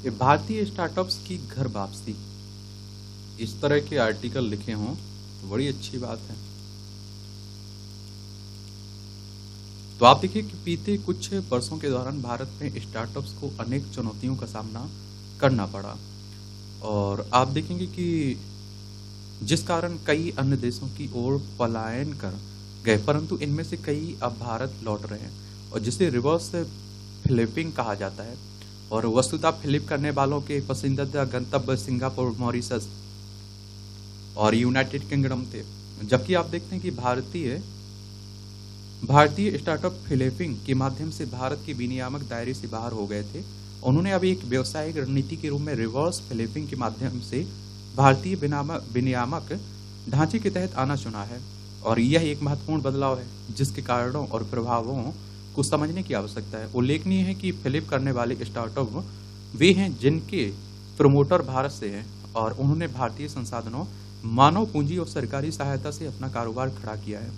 Speaker 1: ये भारतीय स्टार्टअप्स की घर वापसी, इस तरह के आर्टिकल लिखे हों तो बड़ी अच्छी बात है। तो आप देखिए कि बीते कुछ वर्षों के दौरान भारत में स्टार्टअप्स को अनेक चुनौतियों का सामना करना पड़ा और आप देखेंगे कि जिस कारण कई अन्य देशों की ओर पलायन कर गए, परंतु इनमें से कई अब भारत लौट रहे हैं और जिसे रिवर्स फ्लिपिंग कहा जाता है। और वस्तुतः फ्लिप करने वालों के पसंदीदा गंतव्य सिंगापुर, मॉरिशस और यूनाइटेड किंगडम थे, जबकि आप देखते हैं कि भारतीय स्टार्टअप फ्लिपिंग के माध्यम से भारत के विनियामक दायरे से बाहर हो गए थे। उन्होंने अभी एक व्यावसायिक रणनीति के रूप में रिवर्स फ्लिपिंग के माध्यम से भारतीय विनियामक ढांचे के तहत आना चुना है और यह एक महत्वपूर्ण बदलाव है जिसके कारणों और प्रभावों को समझने की आवश्यकता है। उल्लेखनीय है कि फ्लिप करने वाले स्टार्टअप वे हैं जिनके प्रमोटर भारत से हैं और उन्होंने भारतीय संसाधनों, मानव पूंजी और सरकारी सहायता से अपना कारोबार खड़ा किया है।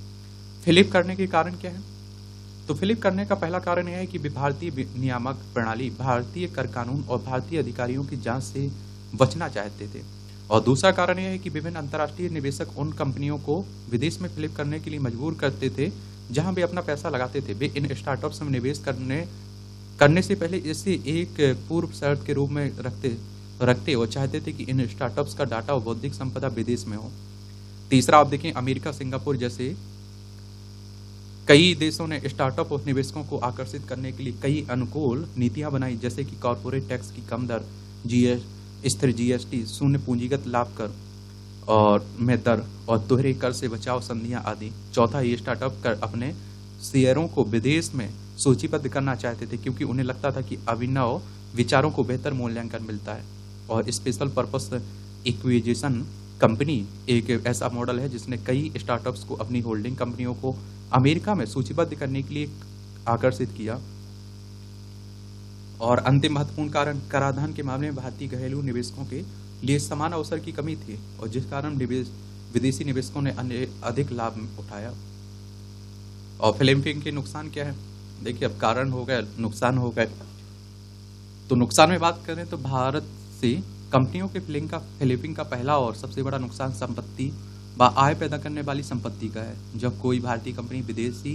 Speaker 1: फ्लिप करने के कारण क्या है? तो फ्लिप करने का पहला कारण यह है कि भारतीय नियामक प्रणाली, भारतीय कर कानून और भारतीय अधिकारियों की जांच से बचना चाहते थे और दूसरा कारण यह है कि विभिन्न अंतर्राष्ट्रीय निवेशक उन कंपनियों को विदेश में फ्लिप करने के लिए मजबूर करते थे जहां वे अपना पैसा लगाते थे। वे इन स्टार्टअप्स में निवेश करने से पहले इसे एक पूर्व शर्त के रूप में रखते और चाहते थे कि इन स्टार्टअप्स का डाटा और बौद्धिक संपदा विदेश में हो। तीसरा आप देखें, अमेरिका, सिंगापुर जैसे कई देशों ने स्टार्टअप और निवेशकों को आकर्षित करने के लिए कई अनुकूल नीतियां बनाई, जैसे कि कॉर्पोरेट टैक्स की कम दर, स्थिर जीएसटी, शून्य पूंजीगत लाभ कर और में दर और दोहरे कर से बचाव संधियां आदि। चौथा, ये स्टार्टअप कर अपने शेयरों को विदेश में सूचीबद्ध करना चाहते थे क्योंकि उन्हें लगता था कि अभिनव विचारों को बेहतर मूल्यांकन मिलता है। और स्पेशल पर्पस इक्विजिशन कंपनी एक ऐसा मॉडल है जिसने कई स्टार्टअप्स को अपनी होल्डिंग कंपनियों को अमेरिका में सूचीबद्ध करने के लिए आकर्षित किया। और अंतिम महत्वपूर्ण कारण, कराधान के मामले में भारतीय घरेलू निवेशकों के लिए समान अवसर की कमी थी और जिस कारण विदेशी निवेशकों ने अधिक लाभ उठाया। और फ्लिपिंग के नुकसान क्या है? देखिए, अब कारण हो गए, नुकसान हो गए। तो नुकसान में बात करें तो भारत से कंपनियों के फ्लिपिंग का पहला और सबसे बड़ा नुकसान संपत्ति व आय पैदा करने वाली संपत्ति का है। जब कोई भारतीय कंपनी विदेशी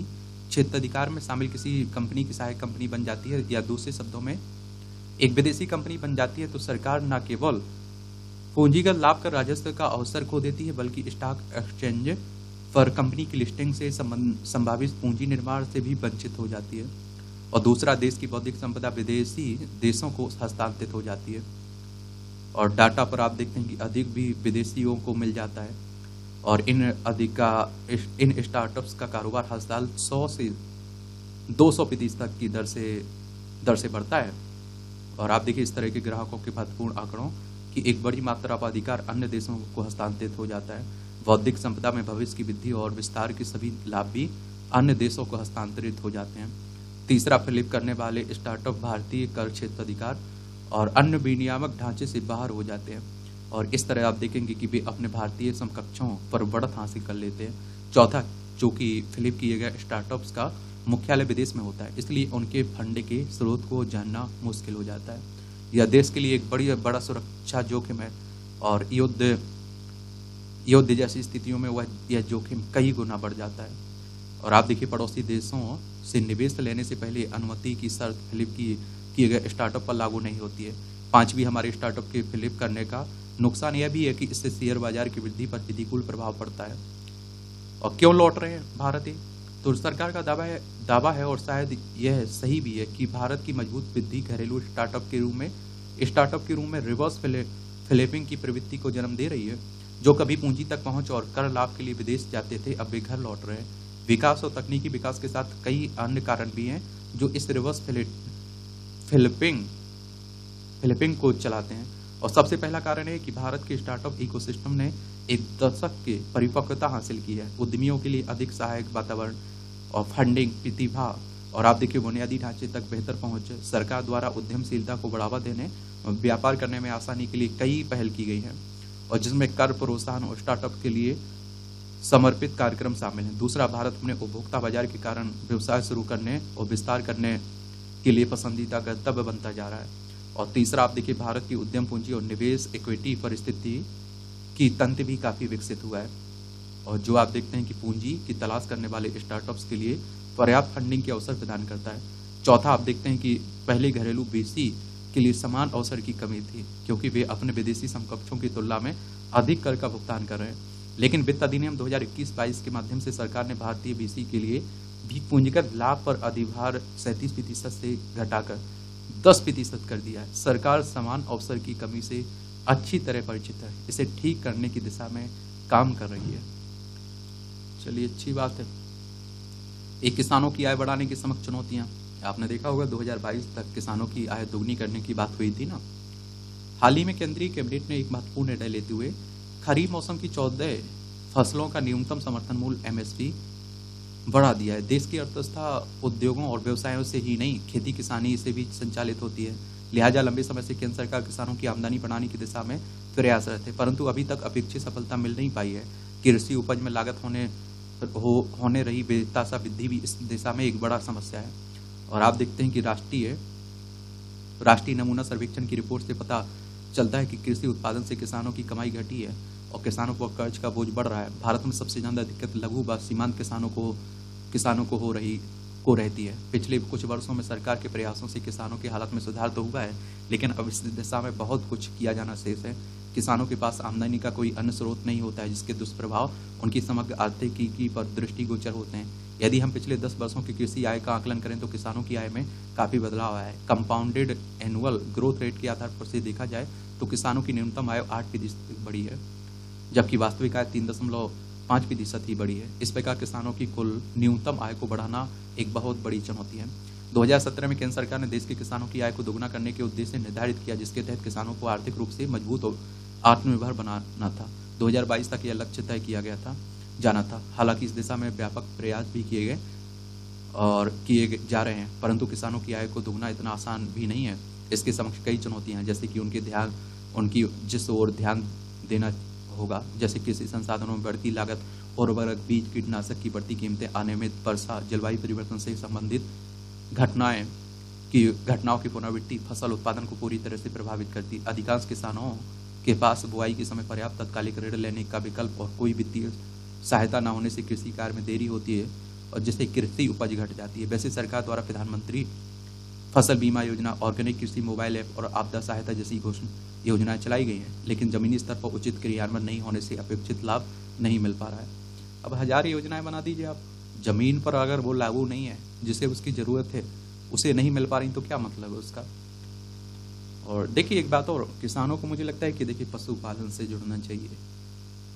Speaker 1: क्षेत्राधिकार में शामिल किसी कंपनी की सहायक कंपनी बन जाती है या दूसरे शब्दों में एक विदेशी कंपनी बन जाती है तो सरकार न केवल पूंजीगत लाभ कर राजस्व का अवसर खो देती है बल्कि स्टॉक एक्सचेंज पर कंपनी की लिस्टिंग से संभावित पूंजी निर्माण से भी वंचित हो जाती है। और दूसरा, देश की बौद्धिक संपदा विदेशी देशों को हस्तांतरित हो जाती है और डाटा पर आप देखते हैं कि अधिक भी विदेशियों को मिल जाता है और इन स्टार्टअप्स का कारोबार हर साल 100 से 200% तक की दर से बढ़ता है। और आप देखिए, इस तरह के ग्राहकों के महत्वपूर्ण आंकड़ों की एक बड़ी मात्रा पर अधिकार अन्य देशों को हस्तांतरित हो जाता है। बौद्धिक संपदा में भविष्य की वृद्धि और विस्तार के सभी लाभ भी अन्य देशों को हस्तांतरित हो जाते हैं। तीसरा, फ्लिप करने वाले स्टार्टअप भारतीय कर क्षेत्राधिकार और अन्य विनियामक ढांचे से बाहर हो जाते हैं और इस तरह आप देखेंगे कि वे अपने भारतीय समकक्षों पर बढ़त हासिल कर लेते हैं। चौथा, चूंकि फ्लिप किए गए स्टार्टअप्स का मुख्यालय विदेश में होता है, इसलिए उनके फंड के स्रोत को जानना मुश्किल हो जाता है। यह देश के लिए एक बड़ा सुरक्षा जोखिम है और युद्ध जैसी स्थितियों में यह जोखिम कई गुना बढ़ जाता है। और आप देखिए, पड़ोसी देशों से निवेश लेने से पहले अनुमति की शर्त फ्लिप किए गए स्टार्टअप पर लागू नहीं होती है। पांचवी, हमारे स्टार्टअप के फ्लिप करने का नुकसान यह भी है कि इससे शेयर बाजार की वृद्धि पर प्रतिकूल प्रभाव पड़ता है। और क्यों लौट रहे हैं भारतीय? तो सरकार का दावा है और शायद यह सही भी है कि भारत की मजबूत वृद्धि घरेलू स्टार्टअप के रूप में रिवर्स फ्लिपिंग की प्रवृत्ति को जन्म दे रही है। जो कभी पूंजी तक पहुंच और कर लाभ के लिए विदेश जाते थे, अब वे घर लौट रहे हैं। विकास और तकनीकी विकास के साथ कई अन्य कारण भी हैं जो इस रिवर्स फ्लिपिंग को चलाते हैं। और सबसे पहला कारण है कि भारत के स्टार्टअप इकोसिस्टम ने एक दशक के परिपक्वता हासिल की है। उद्यमियों के लिए अधिक सहायक वातावरण और फंडिंग, प्रतिभा और आप देखिए बुनियादी ढांचे तक बेहतर पहुंच, सरकार द्वारा उद्यमशीलता को बढ़ावा देने और व्यापार करने में आसानी के लिए कई पहल की गई हैं और जिसमें कर प्रोत्साहन और स्टार्टअप के लिए समर्पित कार्यक्रम शामिल हैं। दूसरा, भारत अपने उपभोक्ता बाजार के कारण व्यवसाय शुरू करने और विस्तार करने के लिए पसंदीदा गंतव्य बनता जा रहा है। और तीसरा, आप देखिए भारत की उद्यम पूंजी और निवेश इक्विटी परिस्थिति की तंत्र भी काफ़ी विकसित हुआ है और जो आप देखते हैं कि पूंजी की तलाश करने वाले स्टार्टअप्स के लिए पर्याप्त फंडिंग के अवसर प्रदान करता है। चौथा, आप देखते हैं कि पहले घरेलू बीसी के लिए समान अवसर की कमी थी क्योंकि वे अपने विदेशी समकक्षों की तुलना में अधिक कर का भुगतान कर रहे हैं। लेकिन वित्त अधिनियम 2021-22 के माध्यम से सरकार ने भारतीय बीसी के लिए भी पूंजीगत लाभ पर अधिभार 37% से घटाकर 10% कर दिया है। सरकार समान अवसर की कमी से अच्छी तरह परिचित है, इसे ठीक करने की दिशा में काम कर रही है। चलिए, अच्छी बात है। एक, किसानों की आय बढ़ाने की समक्ष चुनौतियां। आपने देखा होगा 2022 तक किसानों की आय दोगुनी करने की बात हुई थी ना। हाल ही में केंद्रीय कैबिनेट ने एक महत्वपूर्ण निर्णय लेते हुए खरीफ मौसम की 14 फसलों का न्यूनतम समर्थन मूल्य MSP बढ़ा दिया है। देश की अर्थव्यवस्था उद्योगों और व्यवसायों से ही नहीं, खेती किसानी से भी संचालित होती है। लिहाजा लंबे समय से केंद्र सरकार किसानों की आमदनी बढ़ाने की दिशा में प्रयासरत है, परंतु अभी तक अपेक्षित सफलता मिल नहीं पाई है। कृषि उपज में लागत होने रही बेतहाशा वृद्धि भी इस दिशा में एक बड़ा समस्या है। और आप देखते हैं कि राष्ट्रीय नमूना सर्वेक्षण की रिपोर्ट से पता चलता है कि कृषि उत्पादन से किसानों की कमाई घटी है और किसानों को कर्ज का बोझ बढ़ रहा है। भारत में सबसे ज्यादा दिक्कत लघु व सीमांत किसानों को रहती है। पिछले कुछ वर्षों में सरकार के प्रयासों से किसानों की हालत में सुधार तो हुआ है, लेकिन अब इस दिशा में बहुत कुछ किया जाना शेष है। किसानों के पास आमदनी का कोई अन्य स्रोत नहीं होता है, जिसके दुष्प्रभाव उनकी समग्र आर्थिकी पर दृष्टिगोचर होते हैं। यदि हम पिछले 10 वर्षों की कृषि आय का आकलन करें तो किसानों की आय में काफी बदलाव आया है। कंपाउंडेड एनुअल ग्रोथ रेट के आधार पर से देखा जाए तो किसानों की न्यूनतम आय 8% बढ़ी है, जबकि वास्तविक आय 3.5% ही बढ़ी है। इस प्रकार किसानों की कुल न्यूनतम आय को बढ़ाना एक बहुत बड़ी चुनौती है। 2017 में केंद्र सरकार ने देश के किसानों की आय को दोगुना करने के उद्देश्य से निर्धारित किया, जिसके तहत किसानों को आर्थिक रूप से मजबूत और आत्मनिर्भर बनाना था। 2022 तक यह लक्ष्य तय किया जाना था। हालांकि इस दिशा में व्यापक प्रयास भी किए जा रहे हैं, परंतु किसानों की आय को दोगुना इतना आसान भी नहीं है। इसके समक्ष कई चुनौतियां हैं, जैसे कि उनकी जिस ओर ध्यान देना होगा, जैसे कृषि संसाधनों में बढ़ती लागत, उर्वरक, बीज, कीटनाशक की बढ़ती कीमतें, अनियमित वर्षा, जलवायु परिवर्तन से संबंधित घटनाओं की पुनरावृत्ति फसल उत्पादन को पूरी तरह से प्रभावित करती। अधिकांश किसानों के पास बुआई के समय पर्याप्त तत्कालिक ऋण लेने का विकल्प और कोई वित्तीय सहायता न होने से कृषि कार्य में देरी होती है और जिससे कृषि उपज घट जाती है। वैसे सरकार द्वारा प्रधानमंत्री फसल बीमा योजना, ऑर्गेनिक कृषि मोबाइल ऐप और आपदा सहायता जैसी योजनाएं चलाई गई हैं, लेकिन जमीनी स्तर पर उचित क्रियान्वयन नहीं होने से अपेक्षित लाभ नहीं मिल पा रहा है। अब 1000 योजनाएं बना दीजिए आप, जमीन पर अगर वो लागू नहीं है, जिसे उसकी जरूरत है, उसे नहीं मिल पा रही, तो क्या मतलब है उसका। और देखिए एक बात और, किसानों को मुझे लगता है कि देखिए पशुपालन से जुड़ना चाहिए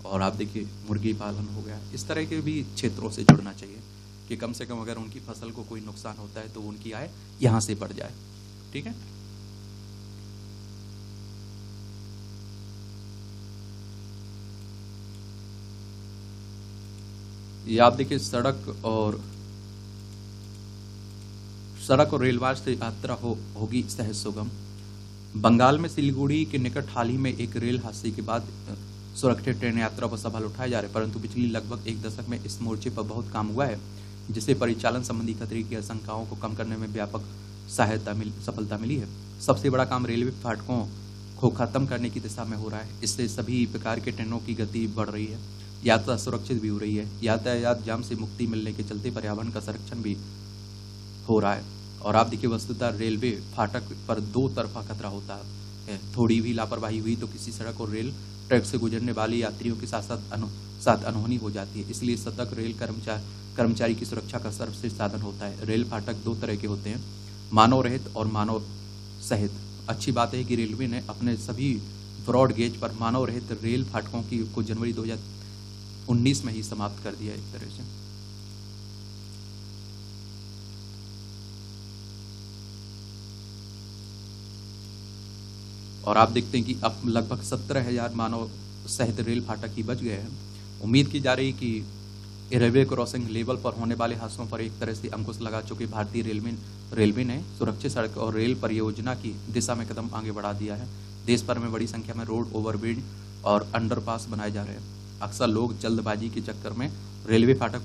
Speaker 1: और आप देखिए मुर्गी पालन हो गया, इस तरह के भी क्षेत्रों से जुड़ना चाहिए कि कम से कम अगर उनकी फसल को कोई नुकसान होता है तो उनकी आय यहाँ से बढ़ जाए। ठीक है, ये आप देखिए सड़क और रेल मार्ग से यात्रा होगी सहज सुगम। बंगाल में सिलीगुड़ी के निकट हाल ही में एक रेल हादसे के बाद सुरक्षित ट्रेन यात्रा पर सवाल उठाए जा रहे हैं, परंतु पिछली लगभग एक दशक में इस मोर्चे पर बहुत काम हुआ है। जिससे परिचालन संबंधी खतरे की आशंकाओं को कम करने में व्यापक सफलता मिली है। सबसे बड़ा काम रेलवे फाटकों को खत्म करने की दिशा में हो रहा है। इससे सभी प्रकार के ट्रेनों की गति बढ़ रही है, यात्रा सुरक्षित भी हो रही है, यातायात जाम से मुक्ति मिलने के चलते पर्यावरण का संरक्षण भी हो रहा है। और आप देखिए, वस्तुतः रेलवे फाटक पर दो तरफा खतरा होता है। थोड़ी भी लापरवाही हुई तो किसी सड़क और रेल ट्रैक से गुजरने वाले यात्रियों के साथ अनहोनी हो जाती है। इसलिए सतर्क रेल कर्मचारी की सुरक्षा का सर्वश्रेष्ठ साधन होता है। रेल फाटक दो तरह के होते हैं, मानव रहित और मानव सहित। अच्छी बात है कि रेलवे ने अपने सभी ब्रॉड गेज पर मानव रहित रेल फाटकों को जनवरी 2019 में ही समाप्त कर दिया एक तरह से। और आप देखते हैं कि अब लगभग 17,000 मानव सहित रेल फाटक ही बच गए हैं। उम्मीद की जा रही कि रेलवे क्रॉसिंग लेवल पर होने वाले हादसों पर एक तरह से अंकुश लगा चुके भारतीय रेलवे ने सुरक्षित सड़क और रेल परियोजना की दिशा में कदम आगे बढ़ा दिया है। देश भर में बड़ी संख्या में रोड, ओवरब्रिज और अंडरपास बनाए जा रहे हैं। अक्सर लोग जल्दबाजी के चक्कर में रेलवे फाटक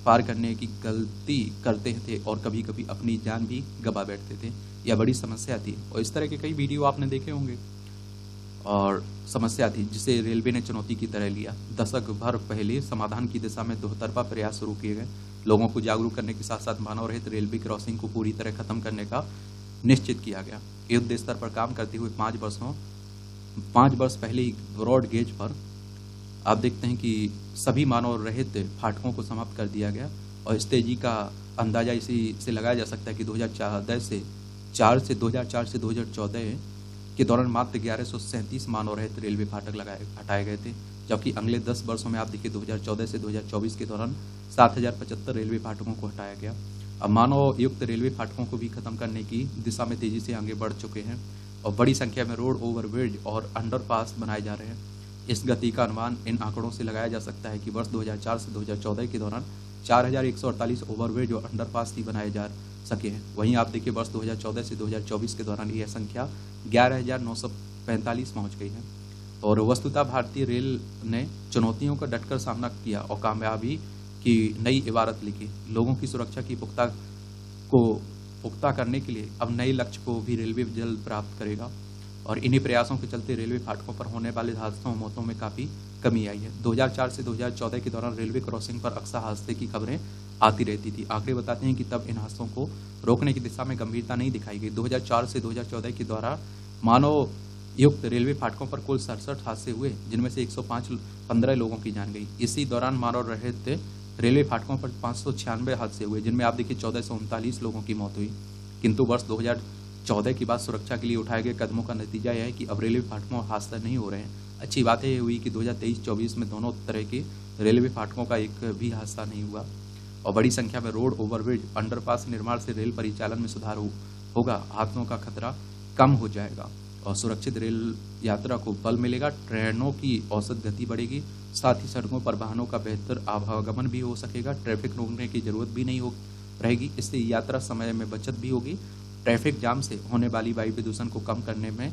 Speaker 1: पार करने की गलती करते थे और कभी कभी अपनी जान भी गंवा बैठते थे। यह बड़ी समस्या थी और इस तरह के कई वीडियो आपने देखे होंगे। और समस्या थी जिसे रेलवे ने चुनौती की तरह लिया। दशक भर पहले समाधान की दिशा में दोहतरफा प्रयास शुरू किए गए। लोगों को जागरूक करने के साथ साथ मानव रहित रेलवे क्रॉसिंग को पूरी तरह खत्म करने का निश्चित किया गया। युद्ध स्तर पर काम करते हुए 5 वर्ष पहले ही ब्रॉड गेज पर आप देखते हैं कि सभी मानव रहित फाटकों को समाप्त कर दिया गया। और इस तेजी का अंदाजा इसी से लगाया जा सकता है कि 2004 से 2014 के दौरान मात्र 1137 मानव रहित रेलवे फाटक हटाए गए थे, जबकि अगले 10 वर्षों में आप देखिए 2014 से 2024 के दौरान 7075 रेलवे फाटकों को हटाया गया। अब मानव युक्त रेलवे फाटकों को भी खत्म करने की दिशा में तेजी से आगे बढ़ चुके हैं और बड़ी संख्या में रोड, ओवरब्रिज और अंडरपास बनाए जा रहे हैं। इस गति का अनुमान इन आंकड़ों से लगाया जा सकता है कि वर्ष 2004 से 2014 के दौरान 4148 ओवरब्रिज और अंडरपास ही बनाए जा सके हैं। वहीं आप देखिए वर्ष 2014 से 2024 के दौरान यह संख्या 11,945 पहुंच गई है। और वस्तुतः भारतीय रेल ने चुनौतियों का डटकर सामना किया और कामयाबी की नई इबारत लिखी। लोगों की सुरक्षा की पुख्ता करने के लिए अब नए लक्ष्य को भी रेलवे जल्द प्राप्त करेगा। और इन्हीं प्रयासों के चलते रेलवे फाटकों पर होने वाले हादसों और मौतों में काफ़ी कमी आई है। 2004 से 2014 के दौरान रेलवे क्रॉसिंग पर अक्सर हादसे की खबरें आती रहती थी। आंकड़े बताते हैं कि तब इन हादसों को रोकने की दिशा में गंभीरता नहीं दिखाई गई। 2004 से 2014 के दौरान मानव युक्त रेलवे फाटकों पर कुल 67 हादसे हुए, जिनमें से 115 लोगों की जान गई। इसी दौरान मानव रहित रेलवे फाटकों पर 596 हादसे हुए, जिनमें आप देखिए 1439 लोगों की मौत हुई। किंतु वर्ष 2014 के बाद सुरक्षा के लिए उठाए गए कदमों का नतीजा यह है कि अब रेलवे फाटकों पर हादसा नहीं हो रहे हैं। अच्छी बात यह हुई कि 2023-24 में दोनों तरह के रेलवे फाटकों का एक भी हादसा नहीं हुआ और बड़ी संख्या में रोड, ओवरब्रिज, अंडरपास निर्माण से रेल परिचालन में सुधार होगा। हादसों का खतरा कम हो जाएगा और सुरक्षित रेल यात्रा को बल मिलेगा। ट्रेनों की औसत गति बढ़ेगी, साथ ही सड़कों पर वाहनों का बेहतर आवागमन भी हो सकेगा। ट्रैफिक रोकने की जरूरत भी नहीं रहेगी। इससे यात्रा समय में बचत भी होगी। ट्रैफिक जाम से होने वाली वायु प्रदूषण को कम करने में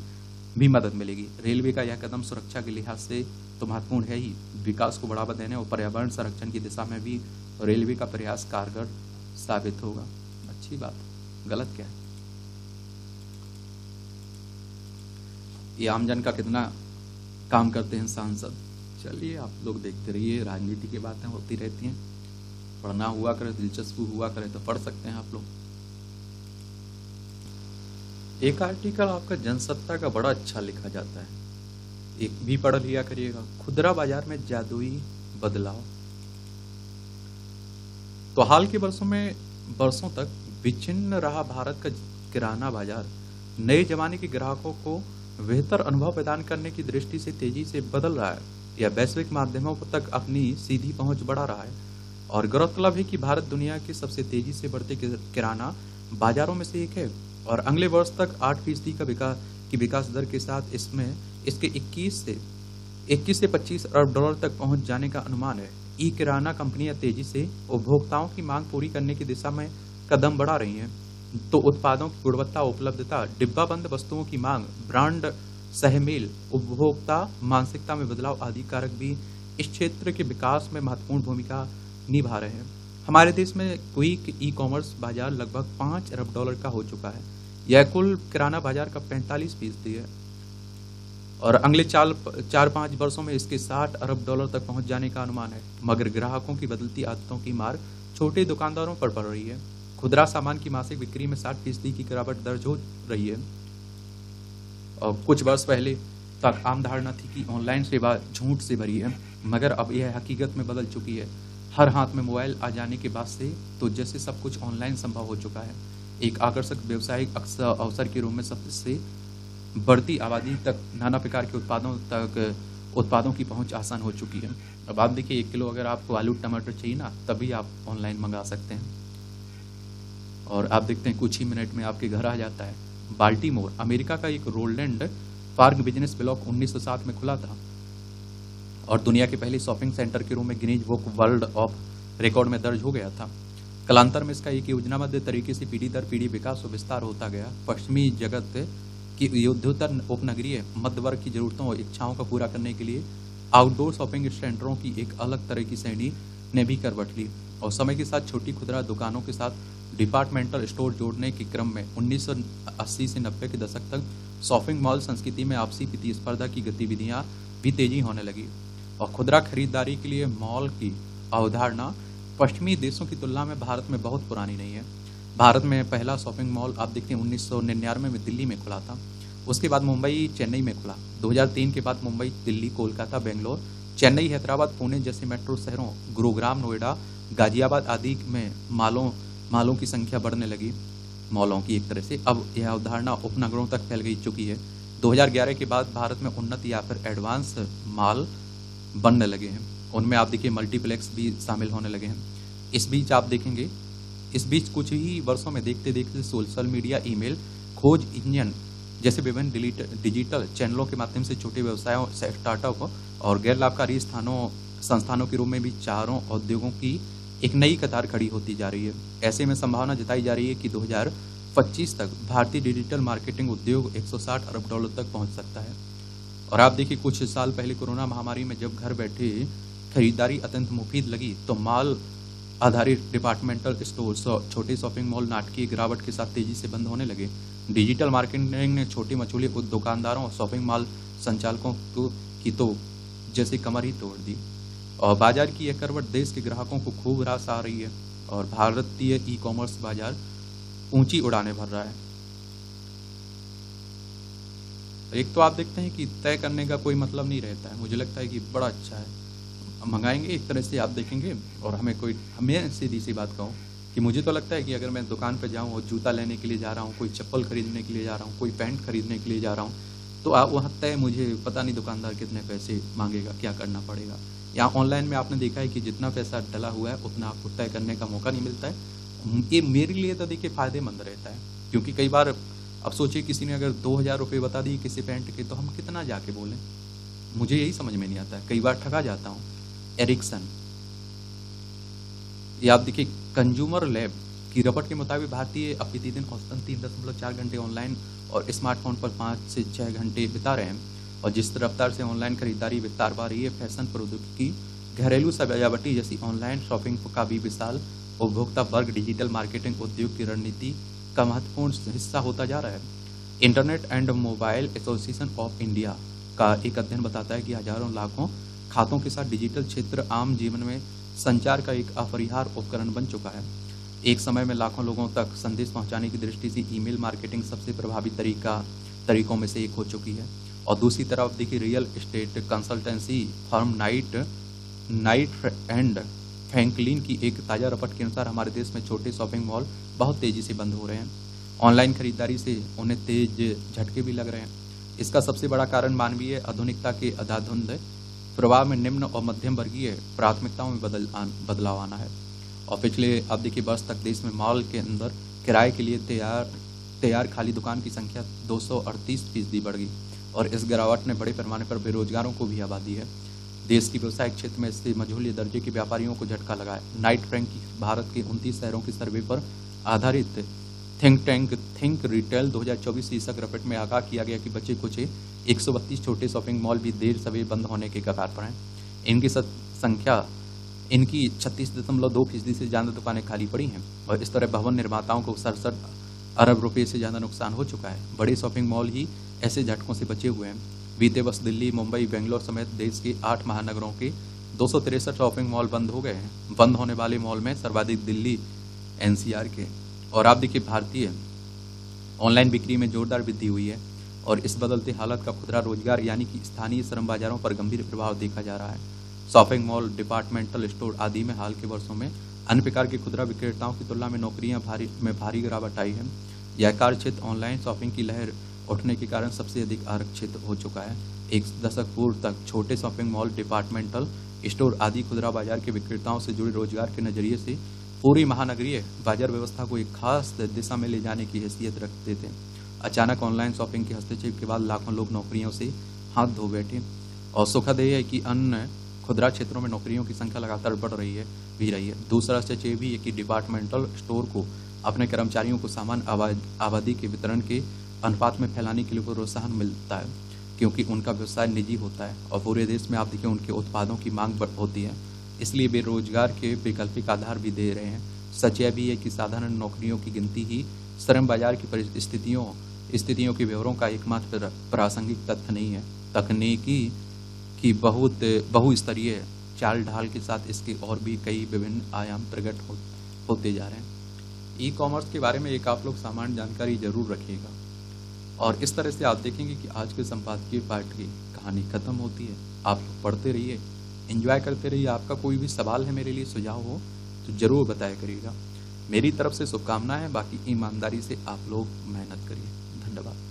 Speaker 1: भी मदद मिलेगी। रेलवे का यह कदम सुरक्षा के लिहाज से तो महत्वपूर्ण है ही, विकास को बढ़ावा देने और पर्यावरण संरक्षण की दिशा में भी रेलवे का प्रयास कारगर साबित होगा। अच्छी बात, गलत क्या है? ये आमजन का कितना काम करते हैं सांसद। चलिए आप लोग देखते रहिए, राजनीति की बातें होती रहती हैं। पढ़ना हुआ करे, दिलचस्पी हुआ करे तो पढ़ सकते हैं आप लोग। एक आर्टिकल आपका जनसत्ता का बड़ा अच्छा लिखा जाता है, एक भी पढ़ लिया करिएगा। खुदरा बाजार में जादुई बदलाव। तो हाल के वर्षों तक विच्छिन्न रहा भारत का किराना बाजार नए जमाने के ग्राहकों को बेहतर अनुभव प्रदान करने की दृष्टि से तेजी से बदल रहा है। यह वैश्विक माध्यमों तक अपनी सीधी पहुंच बढ़ा रहा है और गौरतलब है कि भारत दुनिया के सबसे तेजी से बढ़ते किराना बाजारों में से एक है और अगले वर्ष तक 8% की विकास दर के साथ इसके 21 से 25 अरब डॉलर तक पहुंच जाने का अनुमान है। ई किराना कंपनियां तेजी से उपभोक्ताओं की मांग पूरी करने की दिशा में कदम बढ़ा रही हैं। तो उत्पादों की गुणवत्ता, उपलब्धता, डिब्बाबंद वस्तुओं की मांग, ब्रांड सहमेल, उपभोक्ता मानसिकता में बदलाव आदि कारक भी इस क्षेत्र के विकास में महत्वपूर्ण भूमिका निभा रहे हैं। हमारे देश में क्विक ई कॉमर्स बाजार लगभग $5 अरब का हो चुका है। यह कुल किराना बाजार का 45% है और अगले 4-5 वर्षों में इसके $60 अरब तक पहुंच जाने का अनुमान है। मगर ग्राहकों की बदलती आदतों की मार छोटे दुकानदारों पर पड़ रही है। खुदरा सामान की मासिक बिक्री में 60% की गिरावट दर्ज हो रही है। और कुछ वर्ष पहले तक आम धारणा थी कि ऑनलाइन सेवा झूठ से भरी है, मगर अब यह हकीकत में बदल चुकी है। हर हाथ में मोबाइल आ जाने के बाद से तो जैसे सब कुछ ऑनलाइन संभव हो चुका है। एक आकर्षक व्यवसायिक अवसर के रूप में सबसे बढ़ती आबादी तक नाना प्रकार के उत्पादों की पहुंच आसान हो चुकी है। अब आप देखिए 1 किलो अगर आपको आलू टमाटर चाहिए ना, तभी आप ऑनलाइन मंगा सकते हैं और आप देखते हैं कुछ ही मिनट में आपके घर आ जाता है। बाल्टीमोर अमेरिका का एक रोलैंड पार्क बिजनेस ब्लॉक 1907 में खुला था और दुनिया के पहले शॉपिंग सेंटर के रूप में Guinness book world of record में दर्ज हो गया था। कालांतर में इसका एक योजनाबद्ध तरीके से पीढ़ी दर पीढ़ी विकास और विस्तार होता गया। पश्चिमी जगत की युद्धोत्तर उपनगरीय मध्य वर्ग की जरूरतों और इच्छाओं को पूरा करने के लिए आउटडोर शॉपिंग सेंटरों की एक अलग तरह की श्रेणी ने भी करवट ली और समय के साथ छोटी खुदरा दुकानों के साथ डिपार्टमेंटल स्टोर जोड़ने के क्रम में 1980 से 90 के दशक तक शॉपिंग मॉल संस्कृति में आपसी प्रतिस्पर्धा की गतिविधियां भी तेजी होने लगी और खुदरा खरीदारी के लिए मॉल की अवधारणा पश्चिमी देशों की तुलना में भारत में बहुत पुरानी नहीं है। भारत में पहला शॉपिंग मॉल आप देखते हैं 1999 में दिल्ली में खुला था। उसके बाद मुंबई चेन्नई में खुला। 2003 के बाद मुंबई दिल्ली कोलकाता बेंगलोर चेन्नई हैदराबाद पुणे जैसे मेट्रो शहरों गुरुग्राम नोएडा गाजियाबाद आदि में मालों की संख्या बढ़ने लगी। मॉलों की एक तरह से अब यह अवधारणा उपनगरों तक फैल गई चुकी है। 2011 के बाद भारत में उन्नत या फिर एडवांस मॉल बनने लगे हैं। उनमें आप देखिए मल्टीप्लेक्स भी शामिल होने लगे हैं। इस बीच कुछ ही वर्षों में देखते देखते सोशल मीडिया ईमेल खोज इंजन जैसे विभिन्न डिजिटल चैनलों के माध्यम से छोटे व्यवसायों स्टार्टअप और गैर लाभकारी संस्थानों के रूप में भी चारों उद्योगों की एक नई कतार खड़ी होती जा रही है। ऐसे में संभावना जताई जा रही है कि 2025 तक भारतीय डिजिटल मार्केटिंग उद्योग $160 अरब तक पहुंच सकता है। और आप देखिए कुछ साल पहले कोरोना महामारी में जब घर बैठे खरीदारी अत्यंत मुफीद लगी तो मॉल आधारित डिपार्टमेंटल स्टोर्स और छोटे शॉपिंग मॉल नाटकीय गिरावट के साथ तेजी से बंद होने लगे। डिजिटल मार्केटिंग ने छोटी मछली दुकानदारों और शॉपिंग मॉल संचालकों की तो जैसे कमर ही तोड़ दी और बाजार की यह करवट देश के ग्राहकों को खूब रास आ रही है और भारतीय ई कॉमर्स बाजार ऊंची उड़ानें भर रहा है। एक तो आप देखते हैं कि तय करने का कोई मतलब नहीं रहता है। मुझे लगता है कि बड़ा अच्छा है, मंगाएंगे एक तरह से आप देखेंगे और हमें सीधी सी बात कहूँ कि मुझे तो लगता है कि अगर मैं दुकान पर जाऊँ और जूता लेने के लिए जा रहा हूँ, कोई चप्पल खरीदने के लिए जा रहा हूँ, कोई पैंट खरीदने के लिए जा रहा हूँ, तो आप वहाँ तय मुझे पता नहीं दुकानदार कितने पैसे मांगेगा, क्या करना पड़ेगा। यहाँ ऑनलाइन में आपने देखा है कि जितना पैसा डला हुआ है उतना आपको तय करने का मौका नहीं मिलता है। ये मेरे लिए तो देखिए फ़ायदेमंद रहता है क्योंकि कई बार अब सोचिए किसी ने अगर 2000 रुपये बता दिए किसी पैंट के तो हम कितना जाके बोलें, मुझे यही समझ में नहीं आता है। कई बार ठगा जाता हूँ। एरिक्सन ये आप देखिए कंज्यूमर लैब की रिपोर्ट के मुताबिक भारतीय अब प्रतिदिन औसतन 3.4 घंटे ऑनलाइन और स्मार्टफोन पर 5 से 6 घंटे बिता रहे हैं और जिस रफ्तार से ऑनलाइन खरीदारी विस्तार पा रही है, फैशन प्रौद्योगिकी घरेलू सजावटी जैसी ऑनलाइन शॉपिंग का भी विशाल उपभोक्ता वर्ग डिजिटल मार्केटिंग उद्योग की रणनीति का महत्वपूर्ण हिस्सा होता जा रहा है। Internet and mobile association of India का एक अध्ययन बताता है कि हजारों लाखों खातों के साथ डिजिटल क्षेत्र आम जीवन में संचार का एक अपरिहार्य उपकरण बन चुका है। एक समय में लाखों लोगों तक संदेश पहुंचाने की दृष्टि से ईमेल मार्केटिंग सबसे प्रभावी तरीकों में से एक हो चुकी है और दूसरी तरफ देखिए real estate consultancy firm night and Franklin की एक ताज़ा रिपोर्ट के अनुसार हमारे देश में छोटे शॉपिंग मॉल बहुत तेज़ी से बंद हो रहे हैं। ऑनलाइन खरीदारी से उन्हें तेज झटके भी लग रहे हैं। इसका सबसे बड़ा कारण मानवीय आधुनिकता के अंधाधुंध प्रभाव में निम्न और मध्यम वर्गीय प्राथमिकताओं में बदलाव आना है। और पिछले अब देखिए वर्ष तक देश में मॉल के अंदर किराए के लिए तैयार खाली दुकान की संख्या 238% बढ़ गई और इस गिरावट ने बड़े पैमाने पर बेरोजगारों को भी आबादी है। देश की व्यवसायिक क्षेत्र में इससे मझोले दर्जे के व्यापारियों को झटका लगा है। नाइट फ्रैंक की भारत के 29 शहरों के सर्वे पर आधारित थिंक रिटेल 2024 शीर्षक रिपोर्ट में आगाह किया गया कि बचे कुछ 132 छोटे शॉपिंग मॉल भी देर सवेर बंद होने के कगार पर हैं। इनकी 36.2% से ज़्यादा दुकानें खाली पड़ी हैं और इस तरह भवन निर्माताओं को 67 अरब रुपए से ज़्यादा नुकसान हो चुका है। बड़े शॉपिंग मॉल ही ऐसे झटकों से बचे हुए हैं। बीते वर्ष दिल्ली, मुंबई, बेंगलोर समेत देश के 8 महानगरों के 263 शॉपिंग मॉल बंद हो गए हैं। बंद होने वाले मॉल में सर्वाधिक दिल्ली एनसीआर के। और आप देखिए, भारतीय ऑनलाइन बिक्री में जोरदार वृद्धि हुई है और इस बदलते हालत का खुदरा रोजगार यानी कि स्थानीय श्रम बाजारों पर गंभीर प्रभाव देखा जा रहा है। शॉपिंग मॉल, डिपार्टमेंटल स्टोर आदि में हाल के वर्षों में अन्य प्रकार के खुदरा विक्रेताओं की तुलना में नौकरियां भारी गिरावट आई है। यह कार्य क्षेत्र ऑनलाइन शॉपिंग की लहर उठने के कारण सबसे अधिक आरक्षित हो चुका है। एक दशक पूर्व तक छोटे शॉपिंग मॉल, डिपार्टमेंटल स्टोर आदि खुदरा बाजार के विक्रेताओं से जुड़े रोजगार के नजरिए से पूरी महानगरीय बाजार व्यवस्था को एक खास दिशा में ले जाने की हैसियत रखते थे। अचानक ऑनलाइन शॉपिंग के हस्तक्षेप के बाद लाखों लोग नौकरियों से हाथ धो बैठे और सुखद यह है कि अन्य खुदरा क्षेत्रों में नौकरियों की संख्या लगातार बढ़ रही है। दूसरा सच ये भी है कि डिपार्टमेंटल स्टोर को अपने कर्मचारियों को सामान्य आबादी के वितरण के अनुपात में फैलाने के लिए प्रोत्साहन मिलता है, क्योंकि उनका व्यवसाय निजी होता है और पूरे देश में आप देखिए उनके उत्पादों की मांग होती है, इसलिए वे रोजगार के वैकल्पिक आधार भी दे रहे हैं। सच यह भी है कि साधारण नौकरियों की गिनती ही श्रम बाजार की स्थितियों के विवरों का एकमात्र प्रासंगिक तथ्य नहीं है। तकनीकी की बहुस्तरीय चाल ढाल के साथ इसके और भी कई विभिन्न आयाम प्रकट होते जा रहे हैं। ई कॉमर्स के बारे में एक आप लोग सामान्य जानकारी जरूर रखिएगा और इस तरह से आप देखेंगे कि आज के संपादकीय पाठ की कहानी खत्म होती है। आप लोग पढ़ते रहिए, एंजॉय करते रहिए। आपका कोई भी सवाल है मेरे लिए, सुझाव हो तो जरूर बताया करिएगा। मेरी तरफ से शुभकामनाएं। बाकी ईमानदारी से आप लोग मेहनत करिए। धन्यवाद।